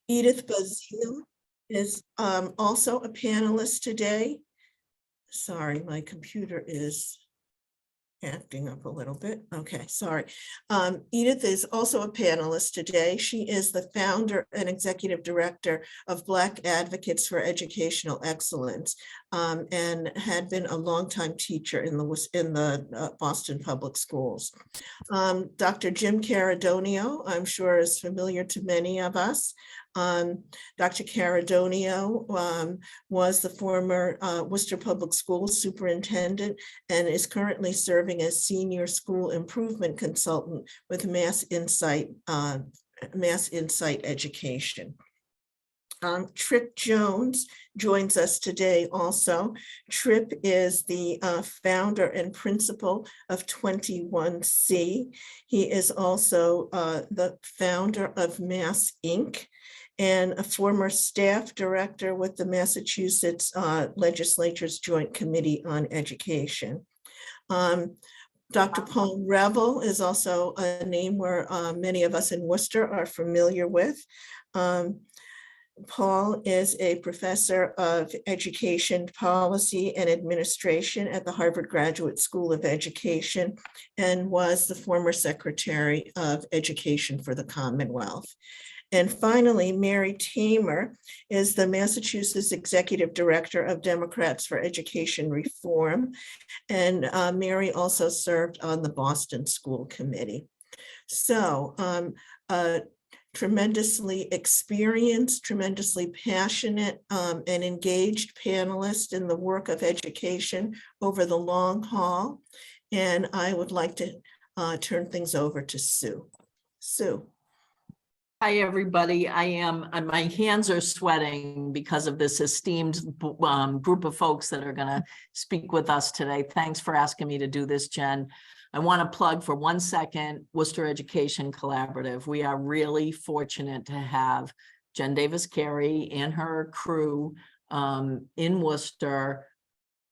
Edith Bazile is also a panelist today. Sorry, my computer is acting up a little bit. Okay, sorry. Edith is also a panelist today. She is the founder and executive director of Black Advocates for Educational Excellence, and had been a longtime teacher in the Boston Public Schools. Dr. Jim Caradonio, I'm sure is familiar to many of us. Dr. Caradonio was the former Worcester Public Schools superintendent and is currently serving as senior school improvement consultant with Mass Insight Education. Tripp Jones joins us today also. Tripp is the founder and principal of 21C. He is also the founder of Mass Inc. and a former staff director with the Massachusetts Legislature's Joint Committee on Education. Dr. Paul Reville is also a name where many of us in Worcester are familiar with. Paul is a professor of education policy and administration at the Harvard Graduate School of Education and was the former Secretary of Education for the Commonwealth. And finally, Mary Tamer is the Massachusetts Executive Director of Democrats for Education Reform. And Mary also served on the Boston School Committee. So tremendously experienced, tremendously passionate and engaged panelist in the work of education over the long haul. And I would like to turn things over to Sue. Sue. Hi, everybody. My hands are sweating because of this esteemed group of folks that are going to speak with us today. Thanks for asking me to do this, Jen. I want to plug for 1 second Worcester Education Collaborative. We are really fortunate to have Jen Davis Carey and her crew in Worcester.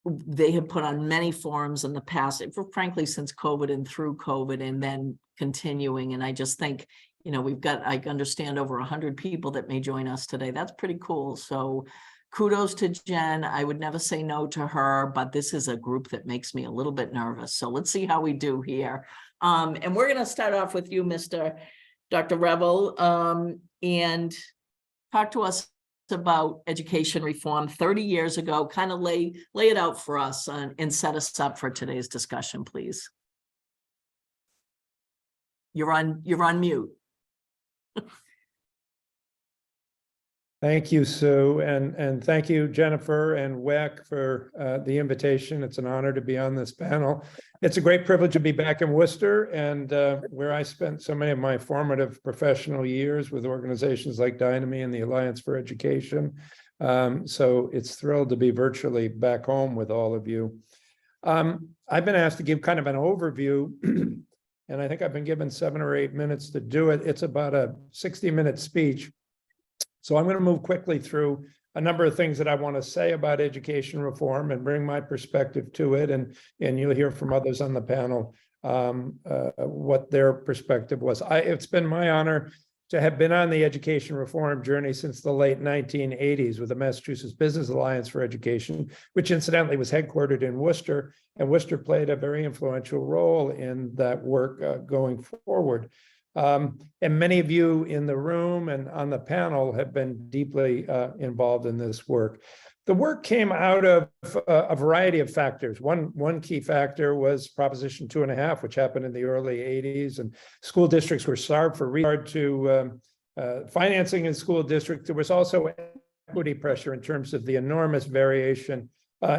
They have put on many forums in the past, frankly, since COVID and through COVID, and then continuing. And I just think, you know, I understand over 100 people that may join us today. That's pretty cool. So kudos to Jen. I would never say no to her, but this is a group that makes me a little bit nervous. So let's see how we do here. And we're going to start off with you, Dr. Reville, and talk to us about education reform 30 years ago. Kind of lay it out for us and set us up for today's discussion, please. You're on mute. Thank you, Sue, and thank you, Jennifer and WEC, for the invitation. It's an honor to be on this panel. It's a great privilege to be back in Worcester, and where I spent so many of my formative professional years with organizations like Dyname and the Alliance for Education. So it's thrilled to be virtually back home with all of you. I've been asked to give kind of an overview, and I think I've been given 7 or 8 minutes to do it. It's about a 60-minute speech. So I'm going to move quickly through a number of things that I want to say about education reform and bring my perspective to it. And you'll hear from others on the panel what their perspective was. It's been my honor to have been on the education reform journey since the late 1980s with the Massachusetts Business Alliance for Education, which incidentally was headquartered in Worcester, and Worcester played a very influential role in that work going forward. And many of you in the room and on the panel have been deeply involved in this work. The work came out of a variety of factors. One key factor was Proposition 2.5, which happened in the early 80s, and school districts were starved for regard to financing in school districts. There was also equity pressure in terms of the enormous variation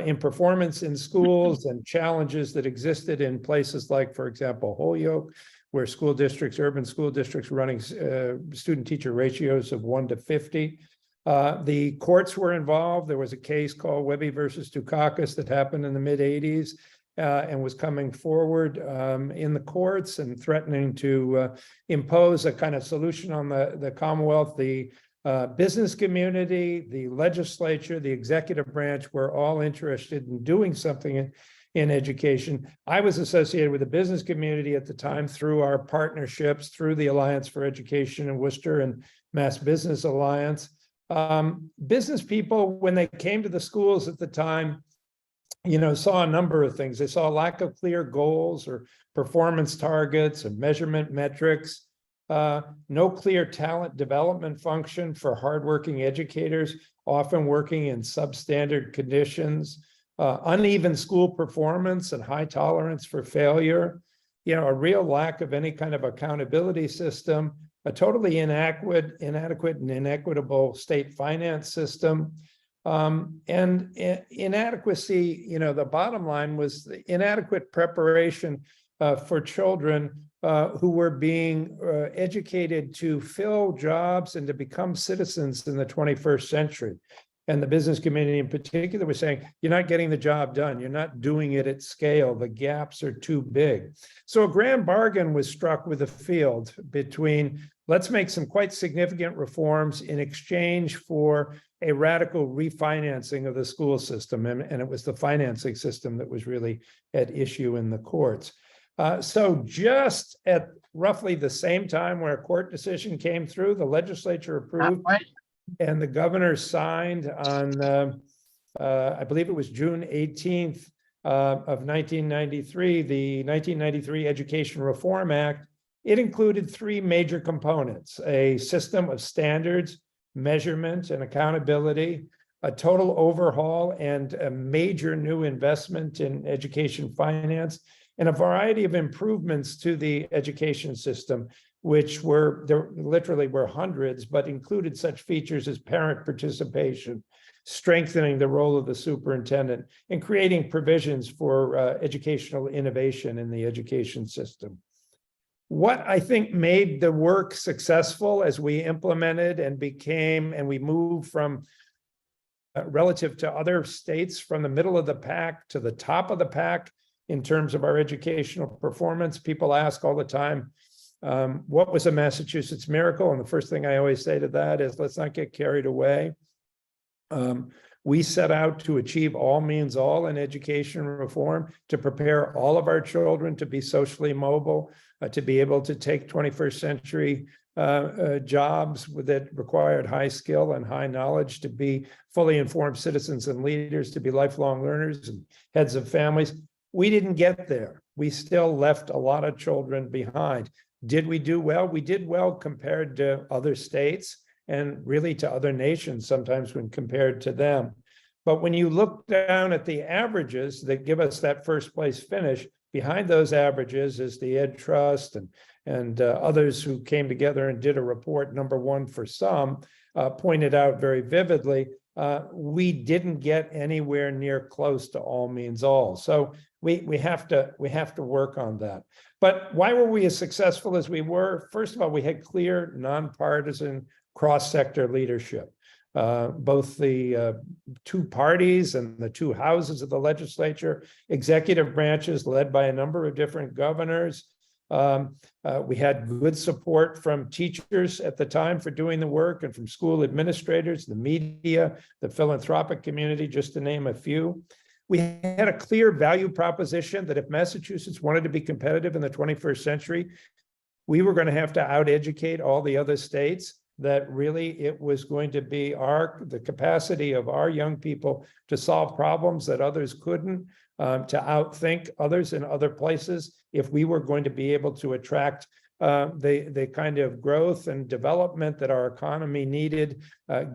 in performance in schools and challenges that existed in places like, for example, Holyoke, where school districts, urban school districts, running student-teacher ratios of 1 to 50. The courts were involved. There was a case called Webby versus Dukakis that happened in the mid-'80s and was coming forward in the courts and threatening to impose a kind of solution on the Commonwealth. The business community, the legislature, the executive branch were all interested in doing something in education. I was associated with the business community at the time through our partnerships, through the Alliance for Education in Worcester Mass Business Alliance. Business people, when they came to the schools at the time, saw a number of things. They saw a lack of clear goals or performance targets and measurement metrics, no clear talent development function for hardworking educators, often working in substandard conditions, uneven school performance and high tolerance for failure, a real lack of any kind of accountability system, a totally inadequate and inequitable state finance system. And inadequacy, the bottom line was the inadequate preparation for children who were being educated to fill jobs and to become citizens in the 21st century. And the business community in particular was saying, you're not getting the job done. You're not doing it at scale. The gaps are too big. So a grand bargain was struck with the field between, let's make some quite significant reforms in exchange for a radical refinancing of the school system. And it was the financing system that was really at issue in the courts. So just at roughly the same time where a court decision came through, the legislature approved and the governor signed on, I believe it was June 18th of 1993, the 1993 Education Reform Act. It included three major components: a system of standards, measurement, and accountability, a total overhaul and a major new investment in education finance, and a variety of improvements to the education system, which there literally were hundreds, but included such features as parent participation, strengthening the role of the superintendent, and creating provisions for educational innovation in the education system. What I think made the work successful as we implemented and we moved from relative to other states from the middle of the pack to the top of the pack in terms of our educational performance. People ask all the time, what was a Massachusetts miracle? And the first thing I always say to that is, let's not get carried away. We set out to achieve all means all in education reform, to prepare all of our children to be socially mobile, to be able to take 21st century jobs that required high skill and high knowledge, to be fully informed citizens and leaders, to be lifelong learners and heads of families. We didn't get there. We still left a lot of children behind. Did we do well? We did well compared to other states and really to other nations sometimes when compared to them. But when you look down at the averages that give us that first place finish, behind those averages is the Ed Trust and others who came together and did a report, number one for some, pointed out very vividly, we didn't get anywhere near close to all means all. So we have to work on that. But why were we as successful as we were? First of all, we had clear, nonpartisan, cross-sector leadership. Both the two parties and the two houses of the legislature, executive branches led by a number of different governors. We had good support from teachers at the time for doing the work, and from school administrators, the media, the philanthropic community, just to name a few. We had a clear value proposition that if Massachusetts wanted to be competitive in the 21st century, we were going to have to out-educate all the other states, that really it was going to be the capacity of our young people to solve problems that others couldn't, to outthink others in other places, if we were going to be able to attract the kind of growth and development that our economy needed,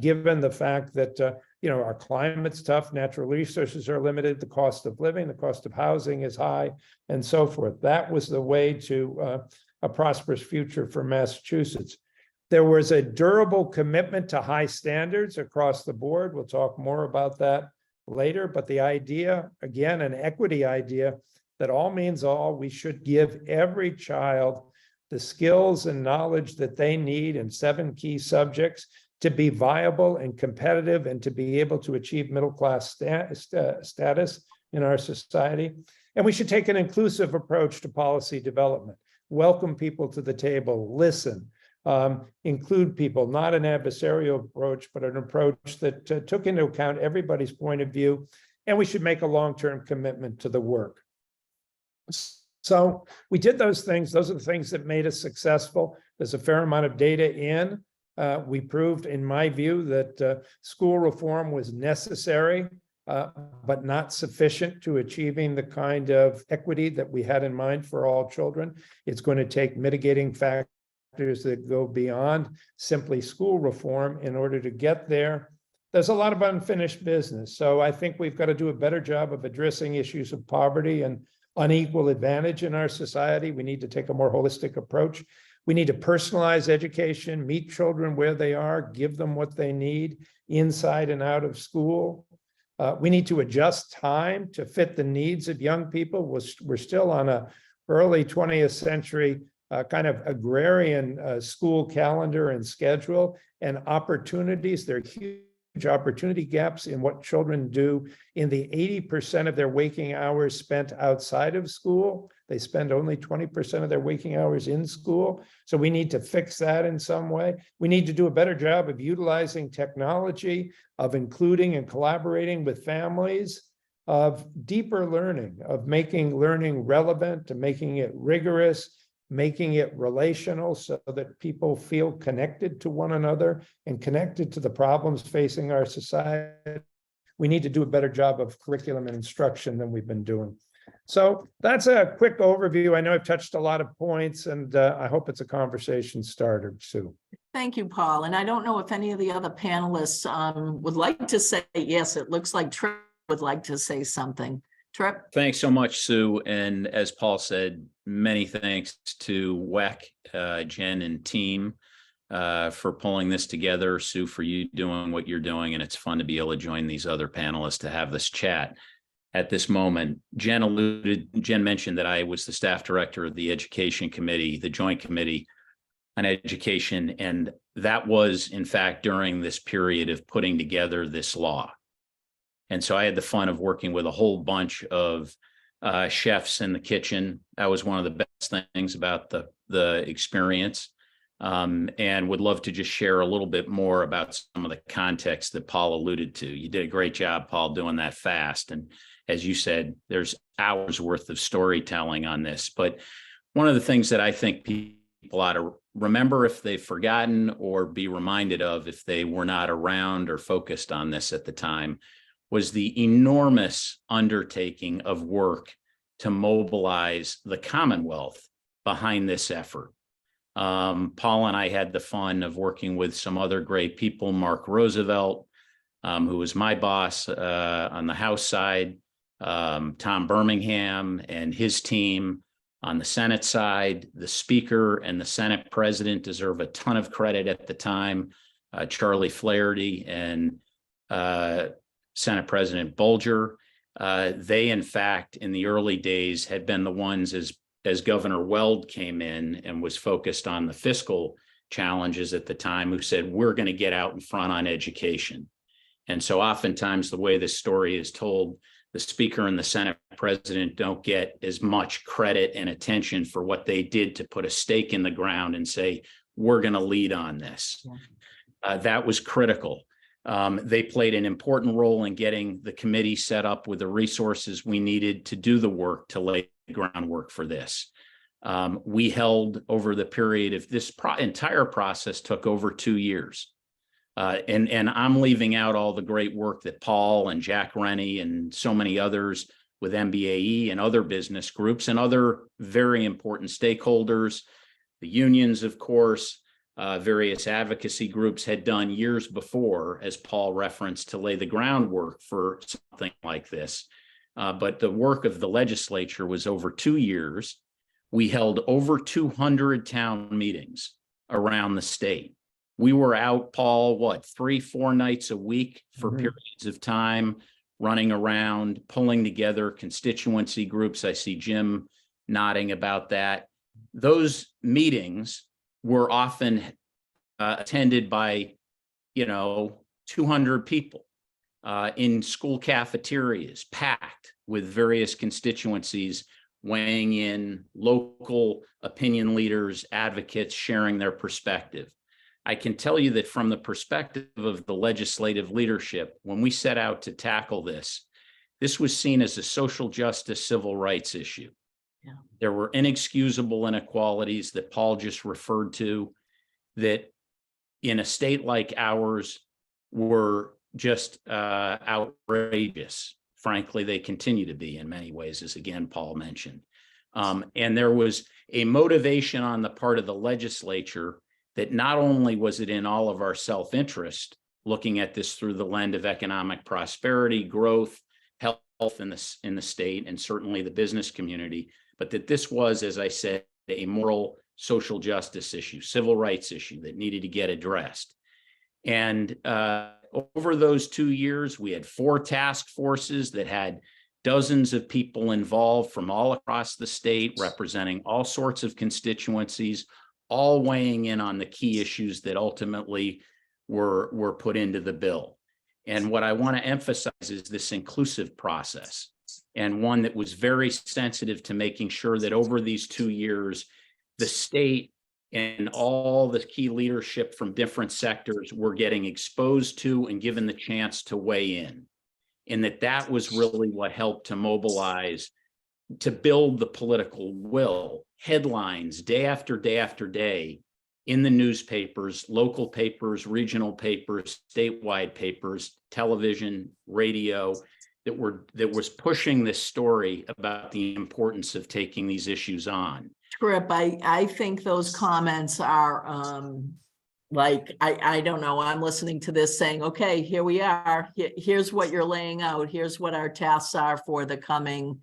given the fact that our climate's tough, natural resources are limited, the cost of living, the cost of housing is high, and so forth. That was the way to a prosperous future for Massachusetts. There was a durable commitment to high standards across the board. We'll talk more about that later, but the idea, again, an equity idea, that all means all, we should give every child the skills and knowledge that they need in 7 key subjects to be viable and competitive and to be able to achieve middle-class status in our society. And we should take an inclusive approach to policy development, welcome people to the table, listen, include people, not an adversarial approach, but an approach that took into account everybody's point of view. And we should make a long-term commitment to the work. So we did those things. Those are the things that made us successful. There's a fair amount of data in. We proved, in my view, that school reform was necessary, but not sufficient to achieving the kind of equity that we had in mind for all children. It's going to take mitigating factors that go beyond simply school reform in order to get there. There's a lot of unfinished business. So I think we've got to do a better job of addressing issues of poverty and unequal advantage in our society. We need to take a more holistic approach. We need to personalize education, meet children where they are, give them what they need inside and out of school. We need to adjust time to fit the needs of young people. We're still on a early 20th century kind of agrarian school calendar and schedule, and opportunities. There are huge opportunity gaps in what children do in the 80% of their waking hours spent outside of school. They spend only 20% of their waking hours in school. So we need to fix that in some way. We need to do a better job of utilizing technology, of including and collaborating with families, of deeper learning, of making learning relevant, to making it rigorous, making it relational so that people feel connected to one another and connected to the problems facing our society. We need to do a better job of curriculum and instruction than we've been doing. So that's a quick overview. I know I've touched a lot of points, and I hope it's a conversation starter, Sue. Thank you, Paul. And I don't know if any of the other panelists would like to say, yes, it looks like Tripp would like to say something. Tripp? Thanks so much, Sue. And as Paul said, many thanks to WEC, Jen and team for pulling this together. Sue, for you doing what you're doing. And it's fun to be able to join these other panelists to have this chat at this moment. Jen mentioned that I was the staff director of the Education Committee, the Joint Committee on Education. And that was, in fact, during this period of putting together this law. And so I had the fun of working with a whole bunch of chefs in the kitchen. That was one of the best things about the experience, and would love to just share a little bit more about some of the context that Paul alluded to. You did a great job, Paul, doing that fast. And as you said, there's hours worth of storytelling on this. But one of the things that I think people ought to remember if they've forgotten, or be reminded of if they were not around or focused on this at the time, was the enormous undertaking of work to mobilize the Commonwealth behind this effort. Paul and I had the fun of working with some other great people, Mark Roosevelt, who was my boss on the House side, Tom Birmingham and his team on the Senate side. The Speaker and the Senate President deserve a ton of credit at the time, Charlie Flaherty and Senate President Bulger. They, in fact, in the early days had been the ones, as Governor Weld came in and was focused on the fiscal challenges at the time, who said, we're going to get out in front on education. And so oftentimes the way this story is told, the Speaker and the Senate President don't get as much credit and attention for what they did to put a stake in the ground and say, we're going to lead on this. Yeah. That was critical. They played an important role in getting the committee set up with the resources we needed to do the work, to lay the groundwork for this. We held, over the period of this entire process, took over 2 years. And I'm leaving out all the great work that Paul and Jack Rennie and so many others with MBAE and other business groups and other very important stakeholders, the unions, of course, various advocacy groups had done years before, as Paul referenced, to lay the groundwork for something like this. But the work of the legislature was over 2 years. We held over 200 town meetings around the state. We were out, Paul, 3-4 nights a week for periods of time, running around, pulling together constituency groups. I see Jim nodding about that. Those meetings were often attended by, 200 people in school cafeterias, packed with various constituencies, weighing in, local opinion leaders, advocates sharing their perspective. I can tell you that from the perspective of the legislative leadership, when we set out to tackle this, this was seen as a social justice, civil rights issue. Yeah. There were inexcusable inequalities that Paul just referred to that in a state like ours were just outrageous. Frankly, they continue to be in many ways, as again, Paul mentioned. And there was a motivation on the part of the legislature that not only was it in all of our self-interest, looking at this through the lens of economic prosperity, growth, health in the state, and certainly the business community, but that this was, as I said, a moral social justice issue, civil rights issue that needed to get addressed. And over those 2 years, we had 4 task forces that had dozens of people involved from all across the state, representing all sorts of constituencies, all weighing in on the key issues that ultimately were put into the bill. And what I want to emphasize is this inclusive process, and one that was very sensitive to making sure that over these 2 years, the state and all the key leadership from different sectors were getting exposed to and given the chance to weigh in. And that was really what helped to mobilize, to build the political will. Headlines day after day after day in the newspapers, local papers, regional papers, statewide papers, television, radio, that was pushing this story about the importance of taking these issues on. Tripp, I think those comments are like, I don't know, I'm listening to this saying, okay, here we are. Here's what you're laying out. Here's what our tasks are for the coming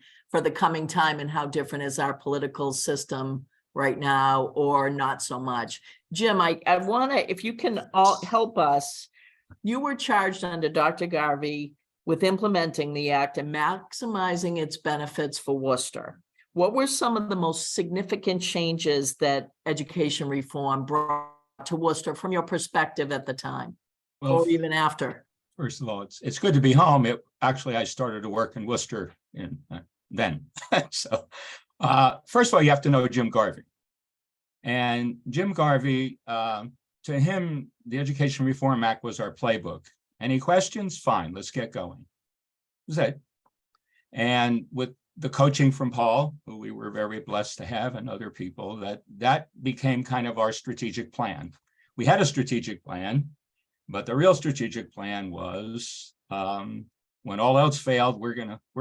time, and how different is our political system right now, or not so much. Jim, I want to, if you can all help us, you were charged under Dr. Garvey with implementing the act and maximizing its benefits for Worcester. What were some of the most significant changes that education reform brought to Worcester from your perspective at the time, or even after? First of all, it's good to be home. Actually, I started to work in Worcester then. So first of all, you have to know Jim Garvey. And Jim Garvey, to him, the Education Reform Act was our playbook. Any questions? Fine, let's get going. That was it. And with the coaching from Paul, who we were very blessed to have, and other people, that became kind of our strategic plan. We had a strategic plan, but the real strategic plan was when all else failed, we're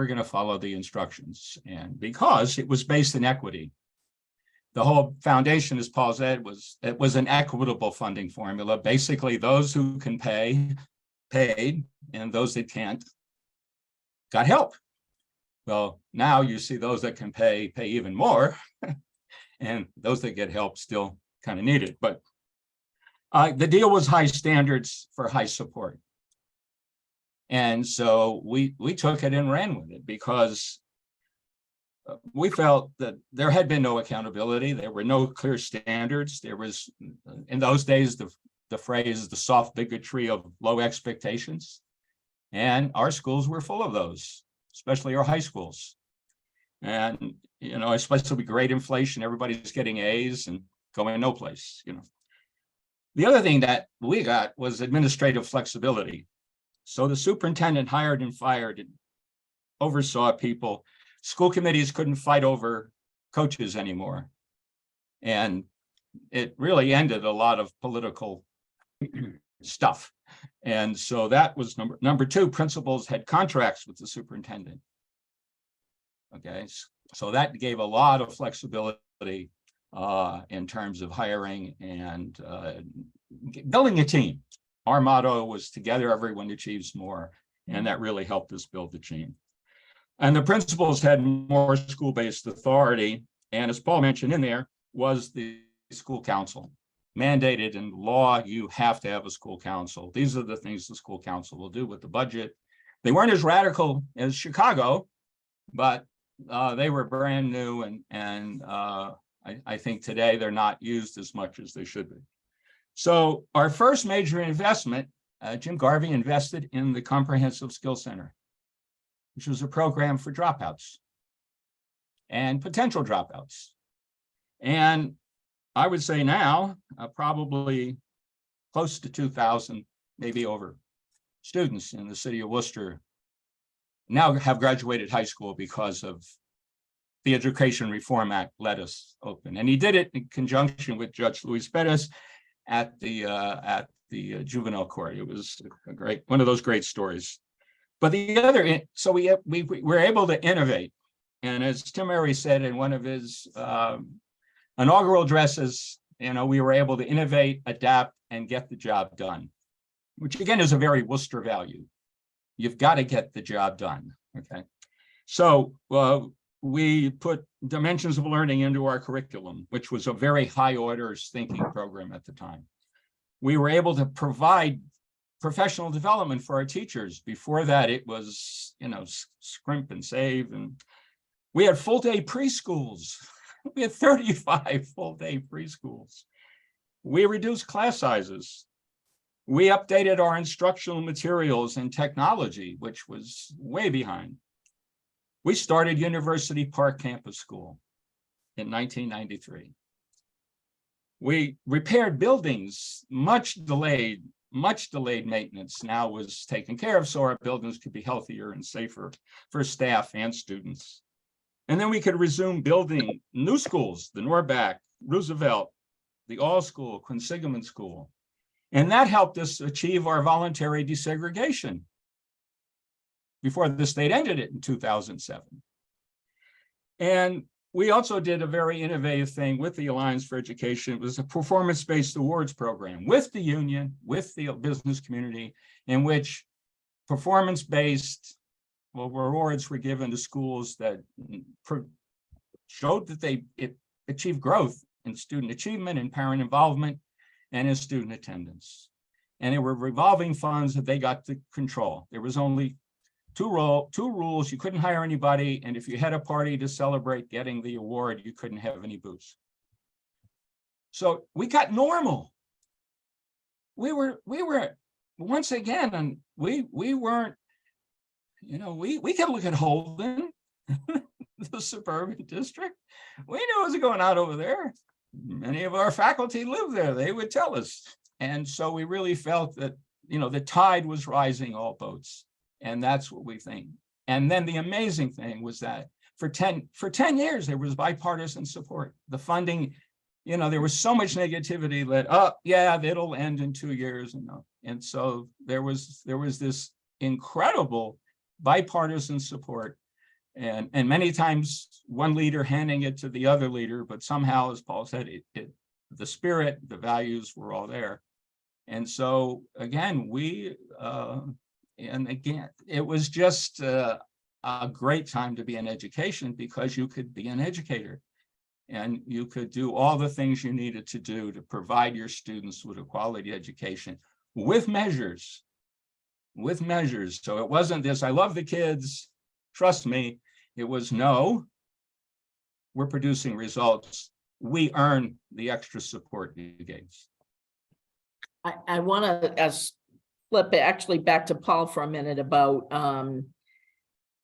gonna follow the instructions. And because it was based in equity, the whole foundation, as Paul said, it was an equitable funding formula. Basically, those who can pay paid, and those that can't got help. Well, now you see those that can pay even more, and those that get help still kind of need it. But the deal was high standards for high support. And so we took it and ran with it, because we felt that there had been no accountability. There were no clear standards. There was, in those days, the phrase, the soft bigotry of low expectations. And our schools were full of those, especially our high schools. And, especially with great inflation, everybody's getting A's and going no place, The other thing that we got was administrative flexibility. So the superintendent hired and fired and oversaw people. School committees couldn't fight over coaches anymore. And it really ended a lot of political stuff. And so that was number two. Principals had contracts with the superintendent. Okay, so that gave a lot of flexibility in terms of hiring and building a team. Our motto was together everyone achieves more, and that really helped us build the team. And the principals had more school-based authority, and as Paul mentioned in there, was the school council. Mandated in law, you have to have a school council. These are the things the school council will do with the budget. They weren't as radical as Chicago, but they were brand new, and I think today they're not used as much as they should be. So our first major investment, Jim Garvey invested in the Comprehensive Skill Center, which was a program for dropouts and potential dropouts. And I would say now, probably close to 2,000, maybe over, students in the city of Worcester now have graduated high school because of the Education Reform Act let us open. And he did it in conjunction with Judge Luis Perez. at the juvenile court. It was one of those great stories. But the other, so we were able to innovate. And as Tim already said in one of his inaugural addresses, we were able to innovate, adapt, and get the job done, which again is a very Worcester value. You've got to get the job done, okay? So we put dimensions of learning into our curriculum, which was a very high orders thinking program at the time. We were able to provide professional development for our teachers. Before that, it was, scrimp and save. And we had full day preschools. We had 35 full day preschools. We reduced class sizes. We updated our instructional materials and technology, which was way behind. We started University Park Campus School in 1993. We repaired buildings, much delayed maintenance now was taken care of, so our buildings could be healthier and safer for staff and students. And then we could resume building new schools, the Norback, Roosevelt, the All School, Quinsigamond School. And that helped us achieve our voluntary desegregation before the state ended it in 2007. And we also did a very innovative thing with the Alliance for Education. It was a performance-based awards program with the union, with the business community, in which performance-based awards were given to schools that showed that they achieved growth in student achievement and parent involvement and in student attendance. And there were revolving funds that they got to control. There was only two rules. You couldn't hire anybody, and if you had a party to celebrate getting the award, you couldn't have any booze. So we got normal. We were once again, and we weren't, we could look at Holden, the suburban district. We knew what was going on over there. Many of our faculty lived there. They would tell us. And so we really felt that, the tide was rising all boats. And that's what we think. And then the amazing thing was that for 10 years, there was bipartisan support. The funding, there was so much negativity that, it'll end in 2 years. And so there was this incredible bipartisan support. And many times one leader handing it to the other leader, but somehow, as Paul said, the spirit, the values were all there. And so again, it was just a great time to be in education because you could be an educator and you could do all the things you needed to do to provide your students with a quality education with measures. So it wasn't this, I love the kids, trust me. It was, no, we're producing results. We earn the extra support you gave. I want to flip actually back to Paul for a minute about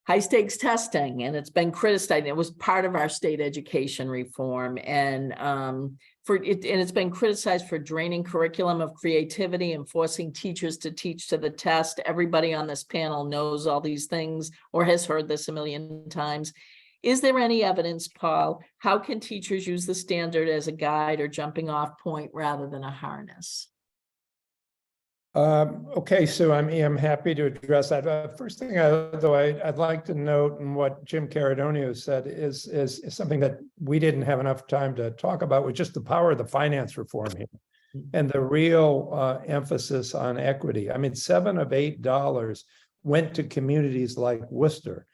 high stakes testing, and it's been criticized. It was part of our state education reform, and it's been criticized for draining curriculum of creativity and forcing teachers to teach to the test. Everybody on this panel knows all these things or has heard this a million times. Is there any evidence, Paul? How can teachers use the standard as a guide or jumping off point rather than a harness? Okay, so I'm happy to address that. First thing, I'd like to note, and what Jim Caradonio said is something that we didn't have enough time to talk about, was just the power of the finance reform here and the real emphasis on equity. I mean, $7 of $8 went to communities like Worcester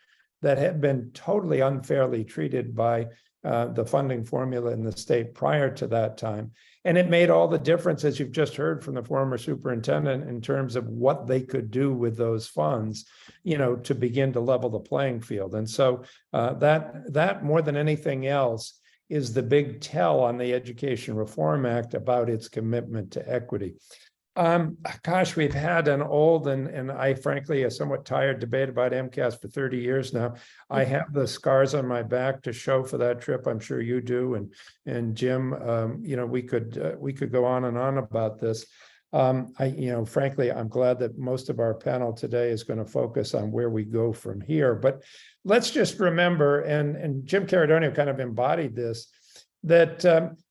that had been totally unfairly treated by the funding formula in the state prior to that time. And it made all the difference, as you've just heard from the former superintendent, in terms of what they could do with those funds, to begin to level the playing field. And so that more than anything else is the big tell on the Education Reform Act about its commitment to equity. Gosh, we've had an old and I frankly a somewhat tired debate about MCAS for 30 years now. I have the scars on my back to show for that trip. I'm sure you do. And Jim, we could go on and on about this. Frankly, I'm glad that most of our panel today is going to focus on where we go from here. But let's just remember, and Jim Caradonio kind of embodied this, that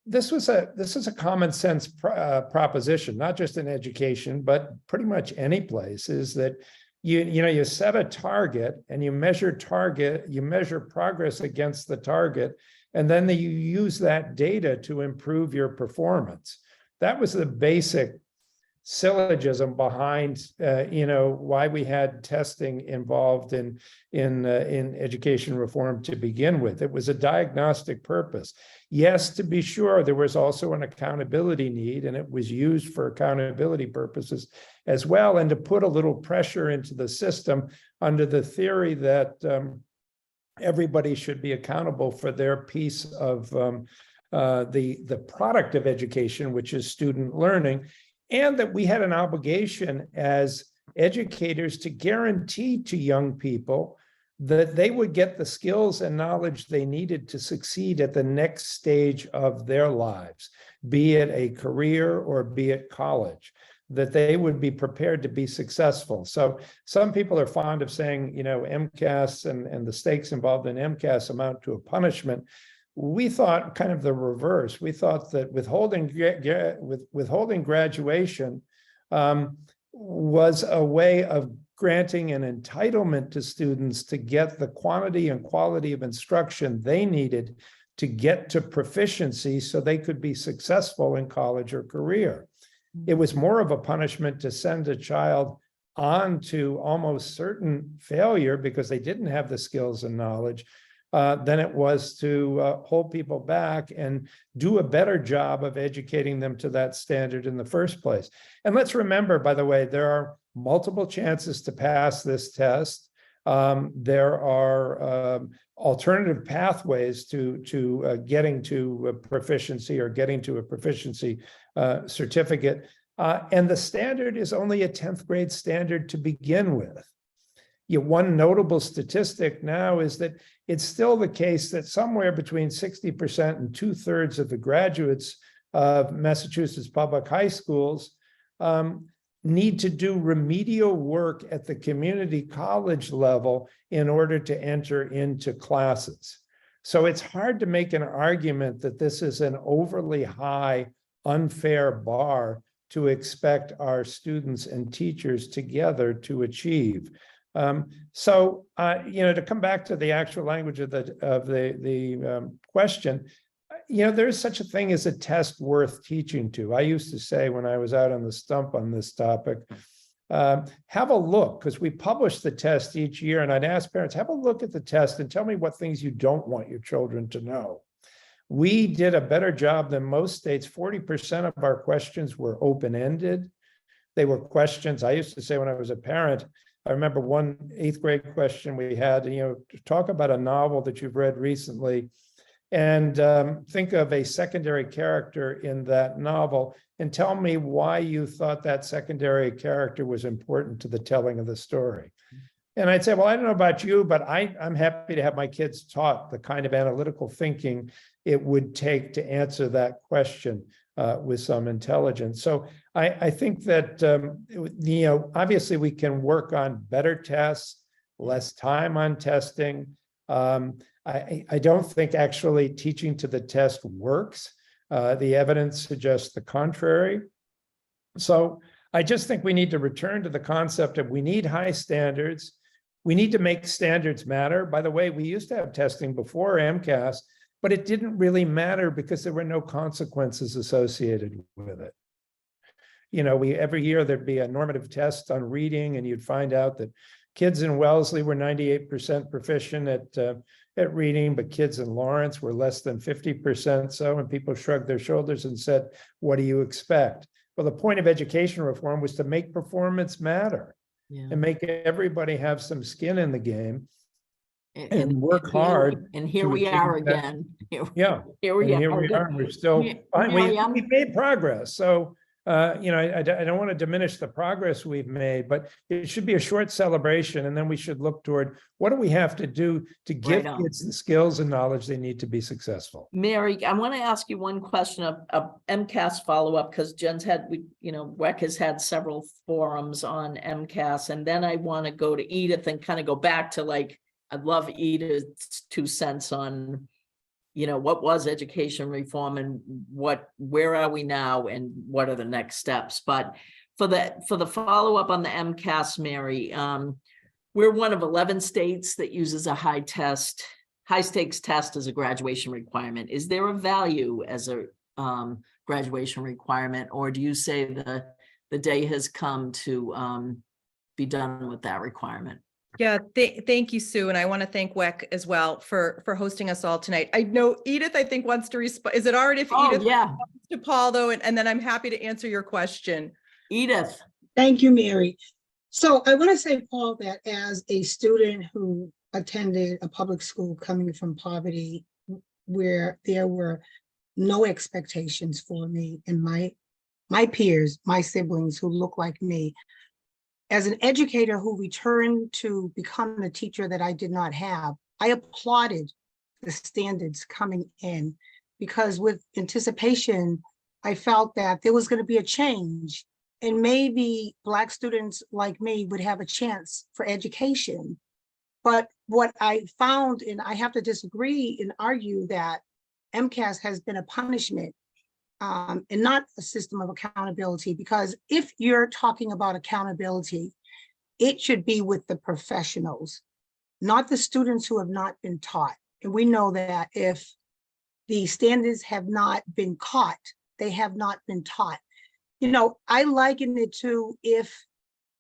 this is a common sense proposition, not just in education, but pretty much any place, is that you set a target and you measure progress against the target, and then you use that data to improve your performance. That was the basic syllogism behind why we had testing involved in education reform to begin with. It was a diagnostic purpose. Yes, to be sure, there was also an accountability need, and it was used for accountability purposes as well, and to put a little pressure into the system under the theory that everybody should be accountable for their piece of the product of education, which is student learning, and that we had an obligation as educators to guarantee to young people that they would get the skills and knowledge they needed to succeed at the next stage of their lives, be it a career or be it college, that they would be prepared to be successful. So some people are fond of saying, MCAS and the stakes involved in MCAS amount to a punishment. We thought kind of the reverse. We thought that withholding graduation was a way of granting an entitlement to students to get the quantity and quality of instruction they needed to get to proficiency so they could be successful in college or career. It was more of a punishment to send a child on to almost certain failure because they didn't have the skills and knowledge than it was to hold people back and do a better job of educating them to that standard in the first place. And let's remember, by the way, there are multiple chances to pass this test. There are alternative pathways to getting to proficiency or getting to a proficiency certificate. And the standard is only a 10th grade standard to begin with. One notable statistic now is that it's still the case that somewhere between 60% and 2/3 of the graduates of Massachusetts public high schools need to do remedial work at the community college level in order to enter into classes. So it's hard to make an argument that this is an overly high, unfair bar to expect our students and teachers together to achieve. To come back to the actual language of the question, there's such a thing as a test worth teaching to. I used to say when I was out on the stump on this topic, have a look, because we publish the test each year, and I'd ask parents, have a look at the test and tell me what things you don't want your children to know. We did a better job than most states. 40% of our questions were open-ended. They were questions, I used to say when I was a parent, I remember one 8th grade question we had, talk about a novel that you've read recently and think of a secondary character in that novel and tell me why you thought that secondary character was important to the telling of the story. And I'd say, well, I don't know about you, but I'm happy to have my kids taught the kind of analytical thinking it would take to answer that question with some intelligence. So I think that, obviously we can work on better tests, less time on testing. I don't think actually teaching to the test works. The evidence suggests the contrary. So I just think we need to return to the concept of we need high standards. We need to make standards matter. By the way, we used to have testing before MCAS, but it didn't really matter because there were no consequences associated with it. Every year there'd be a normative test on reading, and you'd find out that kids in Wellesley were 98% proficient at reading, but kids in Lawrence were less than 50% so, and people shrugged their shoulders and said, what do you expect? Well, the point of education reform was to make performance matter and make everybody have some skin in the game and work hard. And here we are again. Here we are. We're still, we've made progress. So, I don't want to diminish the progress we've made, but it should be a short celebration. And then we should look toward what do we have to do to give kids the skills and knowledge they need to be successful. Mary, I want to ask you one question of MCAS follow-up, because Jen's WEC has had several forums on MCAS. And then I want to go to Edith and kind of go back to I'd love Edith's 2 cents on what was education reform and where are we now and what are the next steps? But for the follow-up on the MCAS, Mary, we're one of 11 states that uses a high stakes test as a graduation requirement. Is there a value as a graduation requirement, or do you say the day has come to be done with that requirement? Yeah, thank you, Sue. And I want to thank WEC as well for hosting us all tonight. I know Edith, I think, wants to respond. Is it all right if Edith Yeah. responds to Paul, though? And then I'm happy to answer your question. Edith. Thank you, Mary. So I want to say, Paul, that as a student who attended a public school coming from poverty, where there were no expectations for me and my peers, my siblings who look like me, as an educator who returned to become the teacher that I did not have, I applauded the standards coming in, because with anticipation, I felt that there was going to be a change and maybe Black students like me would have a chance for education. But what I found, and I have to disagree and argue, that MCAS has been a punishment and not a system of accountability, because if you're talking about accountability, it should be with the professionals, not the students who have not been taught. And we know that if the standards have not been caught, they have not been taught. I liken it to if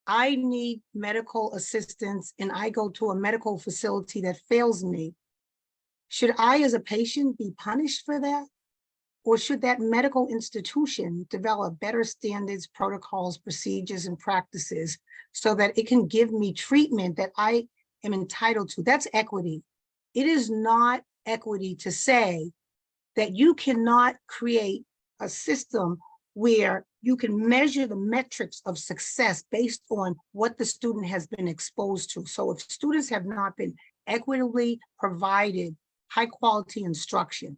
I need medical assistance and I go to a medical facility that fails me, should I as a patient be punished for that? Or should that medical institution develop better standards, protocols, procedures, and practices so that it can give me treatment that I am entitled to? That's equity. It is not equity to say that you cannot create a system where you can measure the metrics of success based on what the student has been exposed to. So if students have not been equitably provided high quality instruction,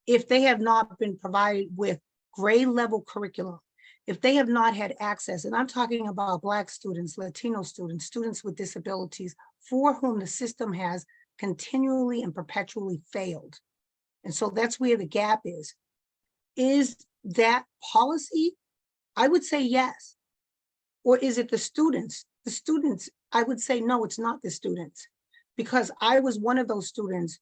if they have not been provided with grade level curriculum, if they have not had access, and I'm talking about Black students, Latino students, students with disabilities, for whom the system has continually and perpetually failed. And so that's where the gap is. Is that policy? I would say yes. Or is it the students? The students, I would say no, it's not the students, because I was one of those students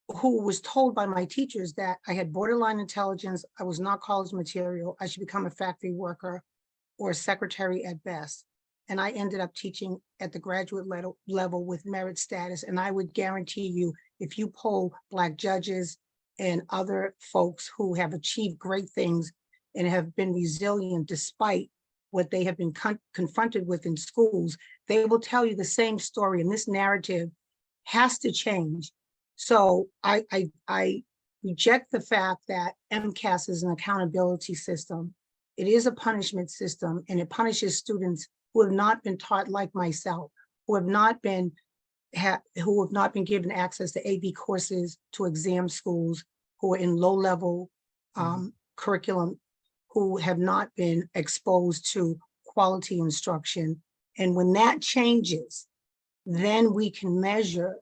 who was told by my teachers that I had borderline intelligence, I was not college material, I should become a factory worker or a secretary at best. And I ended up teaching at the graduate level with merit status. And I would guarantee you, if you poll Black judges and other folks who have achieved great things and have been resilient despite what they have been confronted with in schools, they will tell you the same story. And this narrative has to change. So I reject the fact that MCAS is an accountability system. It is a punishment system, and it punishes students who have not been taught like myself, who have not been given access to AB courses, to exam schools, who are in low-level curriculum, who have not been exposed to quality instruction. And when that changes, then we can measure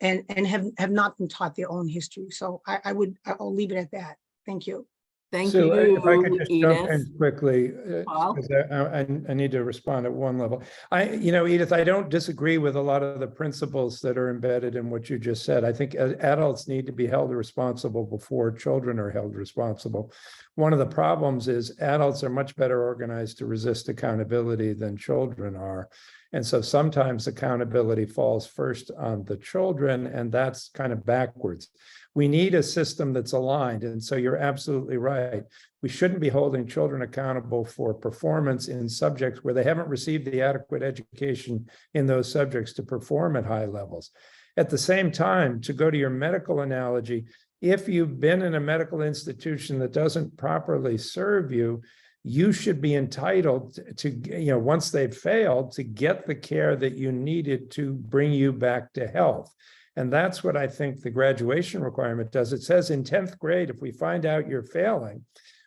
and have not been taught their own history. So I'll leave it at that. Thank you. Thank So you, if I could just jump Edith. in quickly, Paul? 'cause I need to respond at one level. Edith, I don't disagree with a lot of the principles that are embedded in what you just said. I think adults need to be held responsible before children are held responsible. One of the problems is adults are much better organized to resist accountability than children are. And so sometimes accountability falls first on the children, and that's kind of backwards. We need a system that's aligned. And so you're absolutely right. We shouldn't be holding children accountable for performance in subjects where they haven't received the adequate education in those subjects to perform at high levels. At the same time, to go to your medical analogy, if you've been in a medical institution that doesn't properly serve you, you should be entitled to, once they've failed, to get the care that you needed to bring you back to health. And that's what I think the graduation requirement does. It says in 10th grade, if we find out you're failing,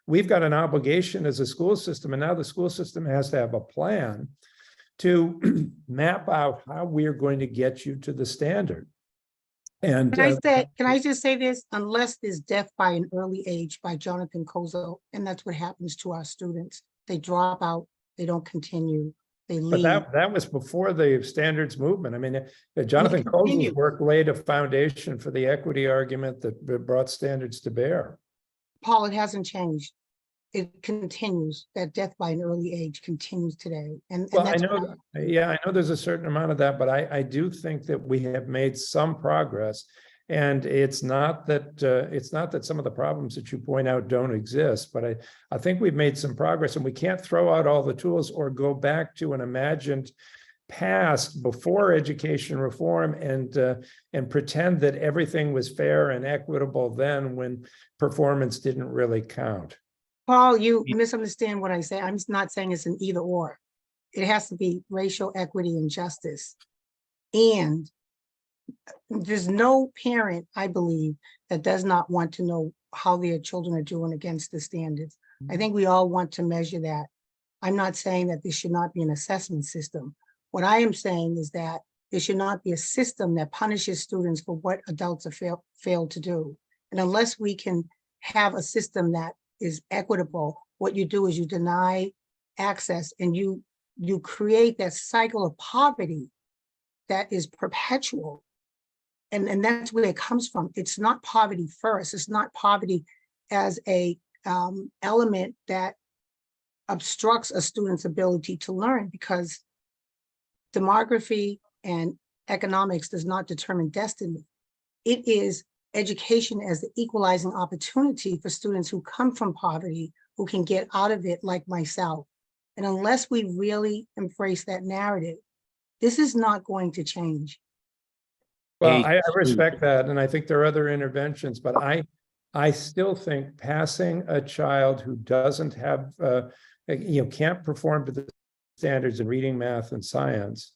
we've got an obligation as a school system, and now the school system has to have a plan to map out how we're going to get you to the standard. And Can I just say this? Unless there's death by an early age by Jonathan Kozo, and that's what happens to our students. They drop out, they don't continue, they but leave. that was before the standards movement. I mean, Jonathan continue. Kozel's work laid a foundation for the equity argument that brought standards to bear. Paul, it hasn't changed. It continues. That death by an early age continues today. And Well, I that's know, yeah, I know there's a certain amount of that, but I do think that we have made some progress. And it's not that some of the problems that you point out don't exist, but I think we've made some progress, and we can't throw out all the tools or go back to an imagined past before education reform and pretend that everything was fair and equitable then when performance didn't really count. Paul, you misunderstand what I say. I'm not saying it's an either or. It has to be racial equity and justice. And there's no parent, I believe, that does not want to know how their children are doing against the standards. I think we all want to measure that. I'm not saying that there should not be an assessment system. What I am saying is that there should not be a system that punishes students for what adults have failed to do. And unless we can have a system that is equitable, what you do is you deny access, and you create that cycle of poverty that is perpetual. And that's where it comes from. It's not poverty first. It's not poverty as a element that obstructs a student's ability to learn, because demography and economics does not determine destiny. It is education as the equalizing opportunity for students who come from poverty, who can get out of it, like myself. And unless we really embrace that narrative, this is not going to change. Well, I respect that, and I think there are other interventions, but I still think passing a child who doesn't have, can't perform to the standards in reading, math, and science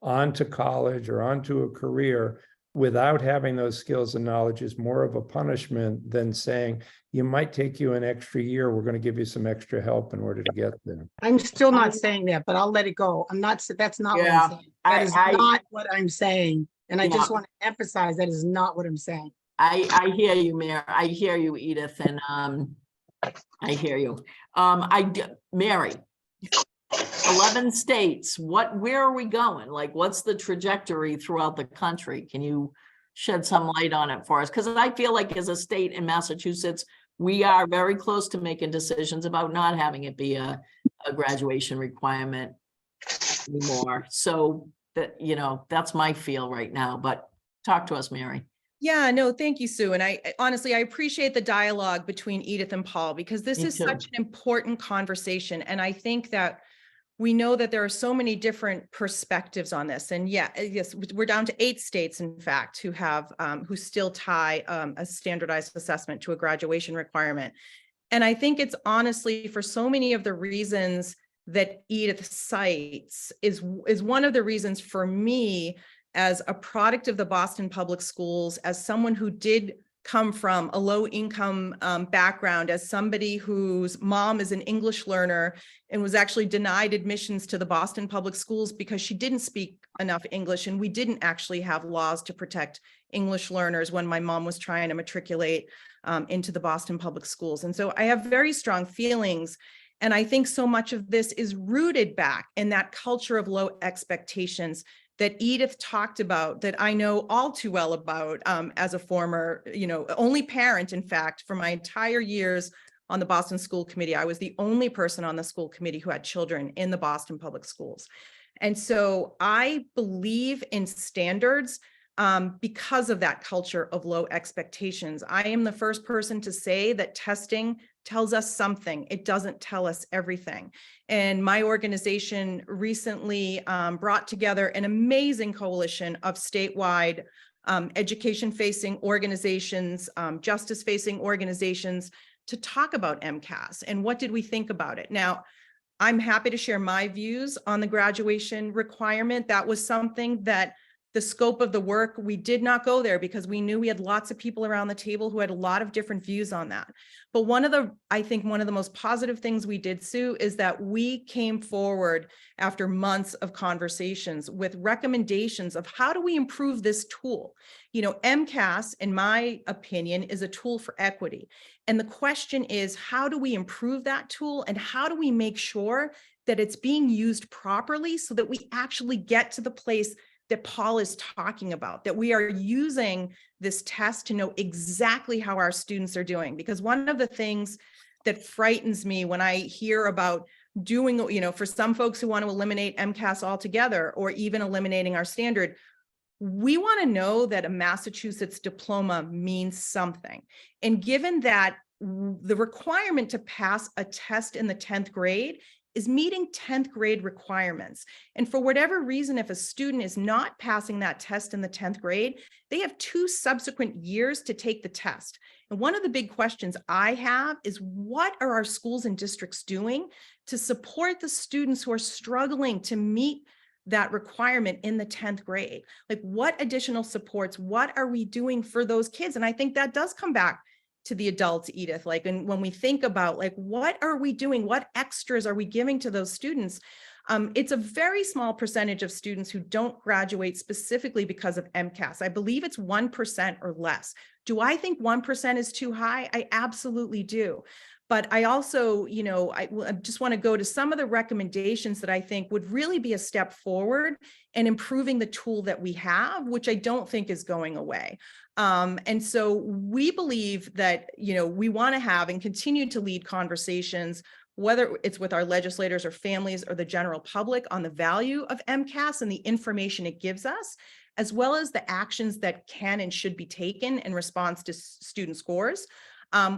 onto college or onto a career without having those skills and knowledge is more of a punishment than saying, you might take you an extra year, we're going to give you some extra help in order to get there. I'm still not saying that, but I'll let it go. That's not what I'm saying. That is not what I'm saying. And I just want to emphasize that is not what I'm saying. I hear you, Mayor. I hear you, Edith, and I hear you. Mary, 11 states, where are we going? Like, what's the trajectory throughout the country? Can you shed some light on it for us? Because I feel like as a state in Massachusetts, we are very close to making decisions about not having it be a graduation requirement anymore. So that, that's my feel right now, but talk to us, Mary. Yeah, no, thank you, Sue. And I honestly appreciate the dialogue between Edith and Paul, because this is such an important conversation. And I think that we know that there are so many different perspectives on this. And yes, we're down to 8 states, in fact, who have who still tie a standardized assessment to a graduation requirement. And I think it's honestly, for so many of the reasons that Edith cites, is one of the reasons for me, as a product of the Boston Public Schools, as someone who did come from a low income background, as somebody whose mom is an English learner and was actually denied admissions to the Boston Public Schools because she didn't speak enough English, and we didn't actually have laws to protect English learners when my mom was trying to matriculate into the Boston Public Schools. And so I have very strong feelings. And I think so much of this is rooted back in that culture of low expectations that Edith talked about, that I know all too well about as a former, only parent, in fact, for my entire years on the Boston School Committee. I was the only person on the school committee who had children in the Boston Public Schools. And so I believe in standards because of that culture of low expectations. I am the first person to say that testing tells us something. It doesn't tell us everything. And my organization recently brought together an amazing coalition of statewide education-facing organizations, justice-facing organizations, to talk about MCAS and what did we think about it. Now, I'm happy to share my views on the graduation requirement. That was something that the scope of the work, we did not go there because we knew we had lots of people around the table who had a lot of different views on that. But I think one of the most positive things we did, Sue, is that we came forward after months of conversations with recommendations of how do we improve this tool. You know, MCAS, in my opinion, is a tool for equity. And the question is, how do we improve that tool and how do we make sure that it's being used properly so that we actually get to the place that Paul is talking about, that we are using this test to know exactly how our students are doing. Because one of the things that frightens me when I hear about doing, you know, for some folks who want to eliminate MCAS altogether, or even eliminating our standard, we want to know that a Massachusetts diploma means something. And given that the requirement to pass a test in the 10th grade is meeting 10th grade requirements. And for whatever reason, if a student is not passing that test in the 10th grade, they have 2 subsequent years to take the test. And one of the big questions I have is, what are our schools and districts doing to support the students who are struggling to meet that requirement in the 10th grade? Like, what additional supports, what are we doing for those kids? And I think that does come back to the adults, Edith, like, and when we think about like, what are we doing? What extras are we giving to those students? It's a very small percentage of students who don't graduate specifically because of MCAS. I believe it's 1% or less. Do I think 1% is too high? I absolutely do. But I also, you know, I just want to go to some of the recommendations that I think would really be a step forward in improving the tool that we have, which I don't think is going away. And so we believe that, you know, we want to have and continue to lead conversations, whether it's with our legislators or families or the general public, on the value of MCAS and the information it gives us, as well as the actions that can and should be taken in response to student scores.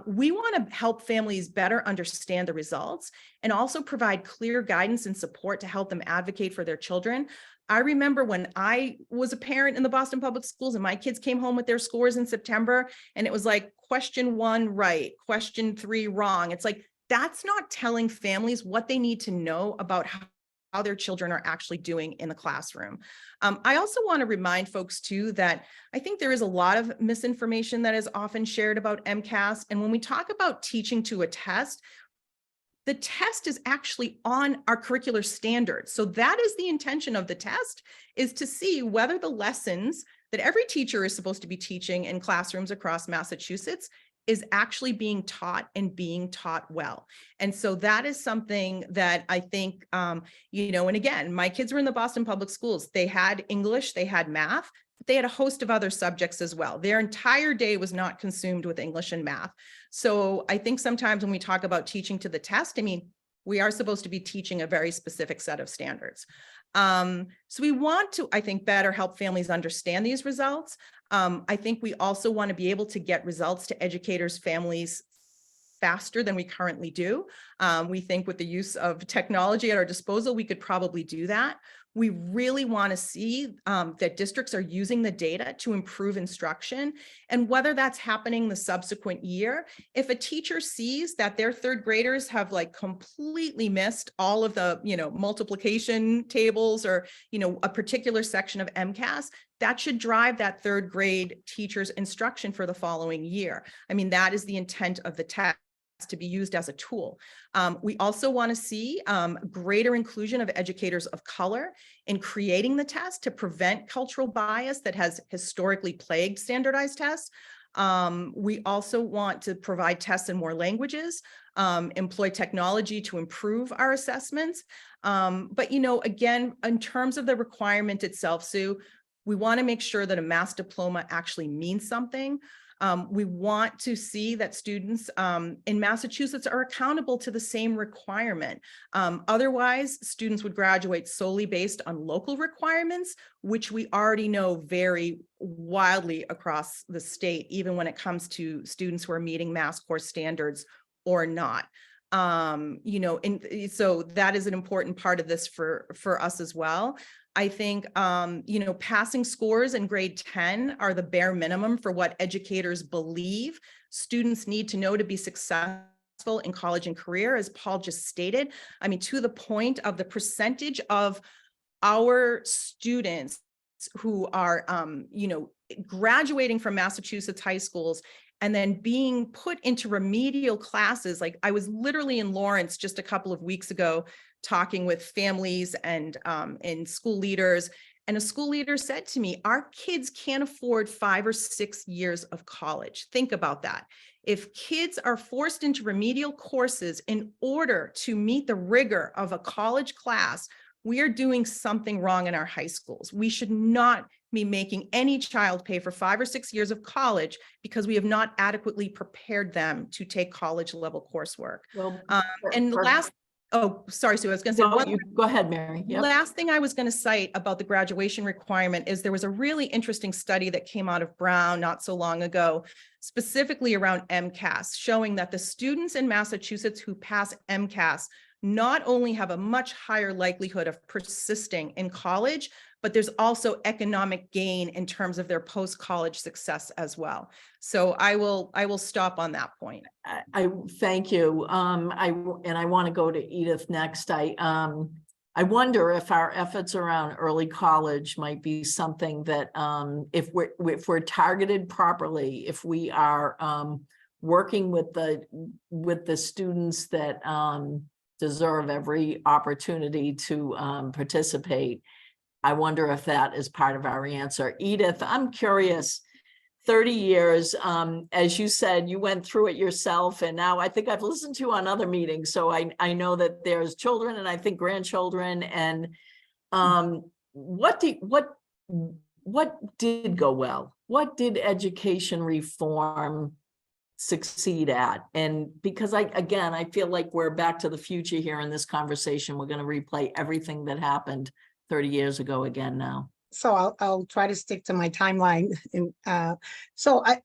We want to help families better understand the results and also provide clear guidance and support to help them advocate for their children. I remember when I was a parent in the Boston Public Schools and my kids came home with their scores in September, and it was like question 1 right, question 3 wrong. It's like, that's not telling families what they need to know about how their children are actually doing in the classroom. I also want to remind folks too that I think there is a lot of misinformation that is often shared about MCAS. And when we talk about teaching to a test, the test is actually on our curricular standards. So that is the intention of the test, is to see whether the lessons that every teacher is supposed to be teaching in classrooms across Massachusetts is actually being taught and being taught well. And so that is something that I think, you know, and again, my kids were in the Boston Public Schools. They had English, they had math, but they had a host of other subjects as well. Their entire day was not consumed with English and math. So I think sometimes when we talk about teaching to the test, I mean, we are supposed to be teaching a very specific set of standards. So we want to, I think, better help families understand these results. I think we also want to be able to get results to educators' families faster than we currently do. We think with the use of technology at our disposal, we could probably do that. We really want to see that districts are using the data to improve instruction, and whether that's happening the subsequent year. If a teacher sees that their 3rd graders have like completely missed all of the, you know, multiplication tables or, you know, a particular section of MCAS, that should drive that 3rd grade teacher's instruction for the following year. I mean, that is the intent of the test, to be used as a tool. We also want to see greater inclusion of educators of color in creating the test to prevent cultural bias that has historically plagued standardized tests. We also want to provide tests in more languages, employ technology to improve our assessments. But, you know, again, in terms of the requirement itself, Sue, we want to make sure that a mass diploma actually means something. We want to see that students in Massachusetts are accountable to the same requirement. Otherwise, students would graduate solely based on local requirements, which we already know vary wildly across the state, even when it comes to students who are meeting Mass Core standards or not. You know, and so that is an important part of this for us as well. I think, you know, passing scores in grade 10 are the bare minimum for what educators believe students need to know to be successful in college and career, as Paul just stated. I mean, to the point of the percentage of our students who are, graduating from Massachusetts high schools and then being put into remedial classes. Like I was literally in Lawrence just a couple of weeks ago, talking with families and school leaders. And a school leader said to me, our kids can't afford 5 or 6 years of college. Think about that. If kids are forced into remedial courses in order to meet the rigor of a college class, we are doing something wrong in our high schools. We should not be making any child pay for 5 or 6 years of college because we have not adequately prepared them to take college level coursework. Well, And the last, oh, sorry, Sue, I was going to say, no, go ahead, Mary. Yep. last thing I was going to cite about the graduation requirement is there was a really interesting study that came out of Brown not so long ago, specifically around MCAS, showing that the students in Massachusetts who pass MCAS not only have a much higher likelihood of persisting in college, but there's also economic gain in terms of their post-college success as well. So I will stop on that point. I thank you. I want to go to Edith next. I wonder if our efforts around early college might be something that if we're targeted properly, if we are working with the students that deserve every opportunity to participate. I wonder if that is part of our answer. Edith, I'm curious, 30 years, as you said, you went through it yourself, and now I think I've listened to you on other meetings, so I know that there's children and I think grandchildren, and what did go well? What did education reform succeed at? And because I feel like we're back to the future here in this conversation, we're going to replay everything that happened 30 years ago again now. So I'll try to stick to my timeline. And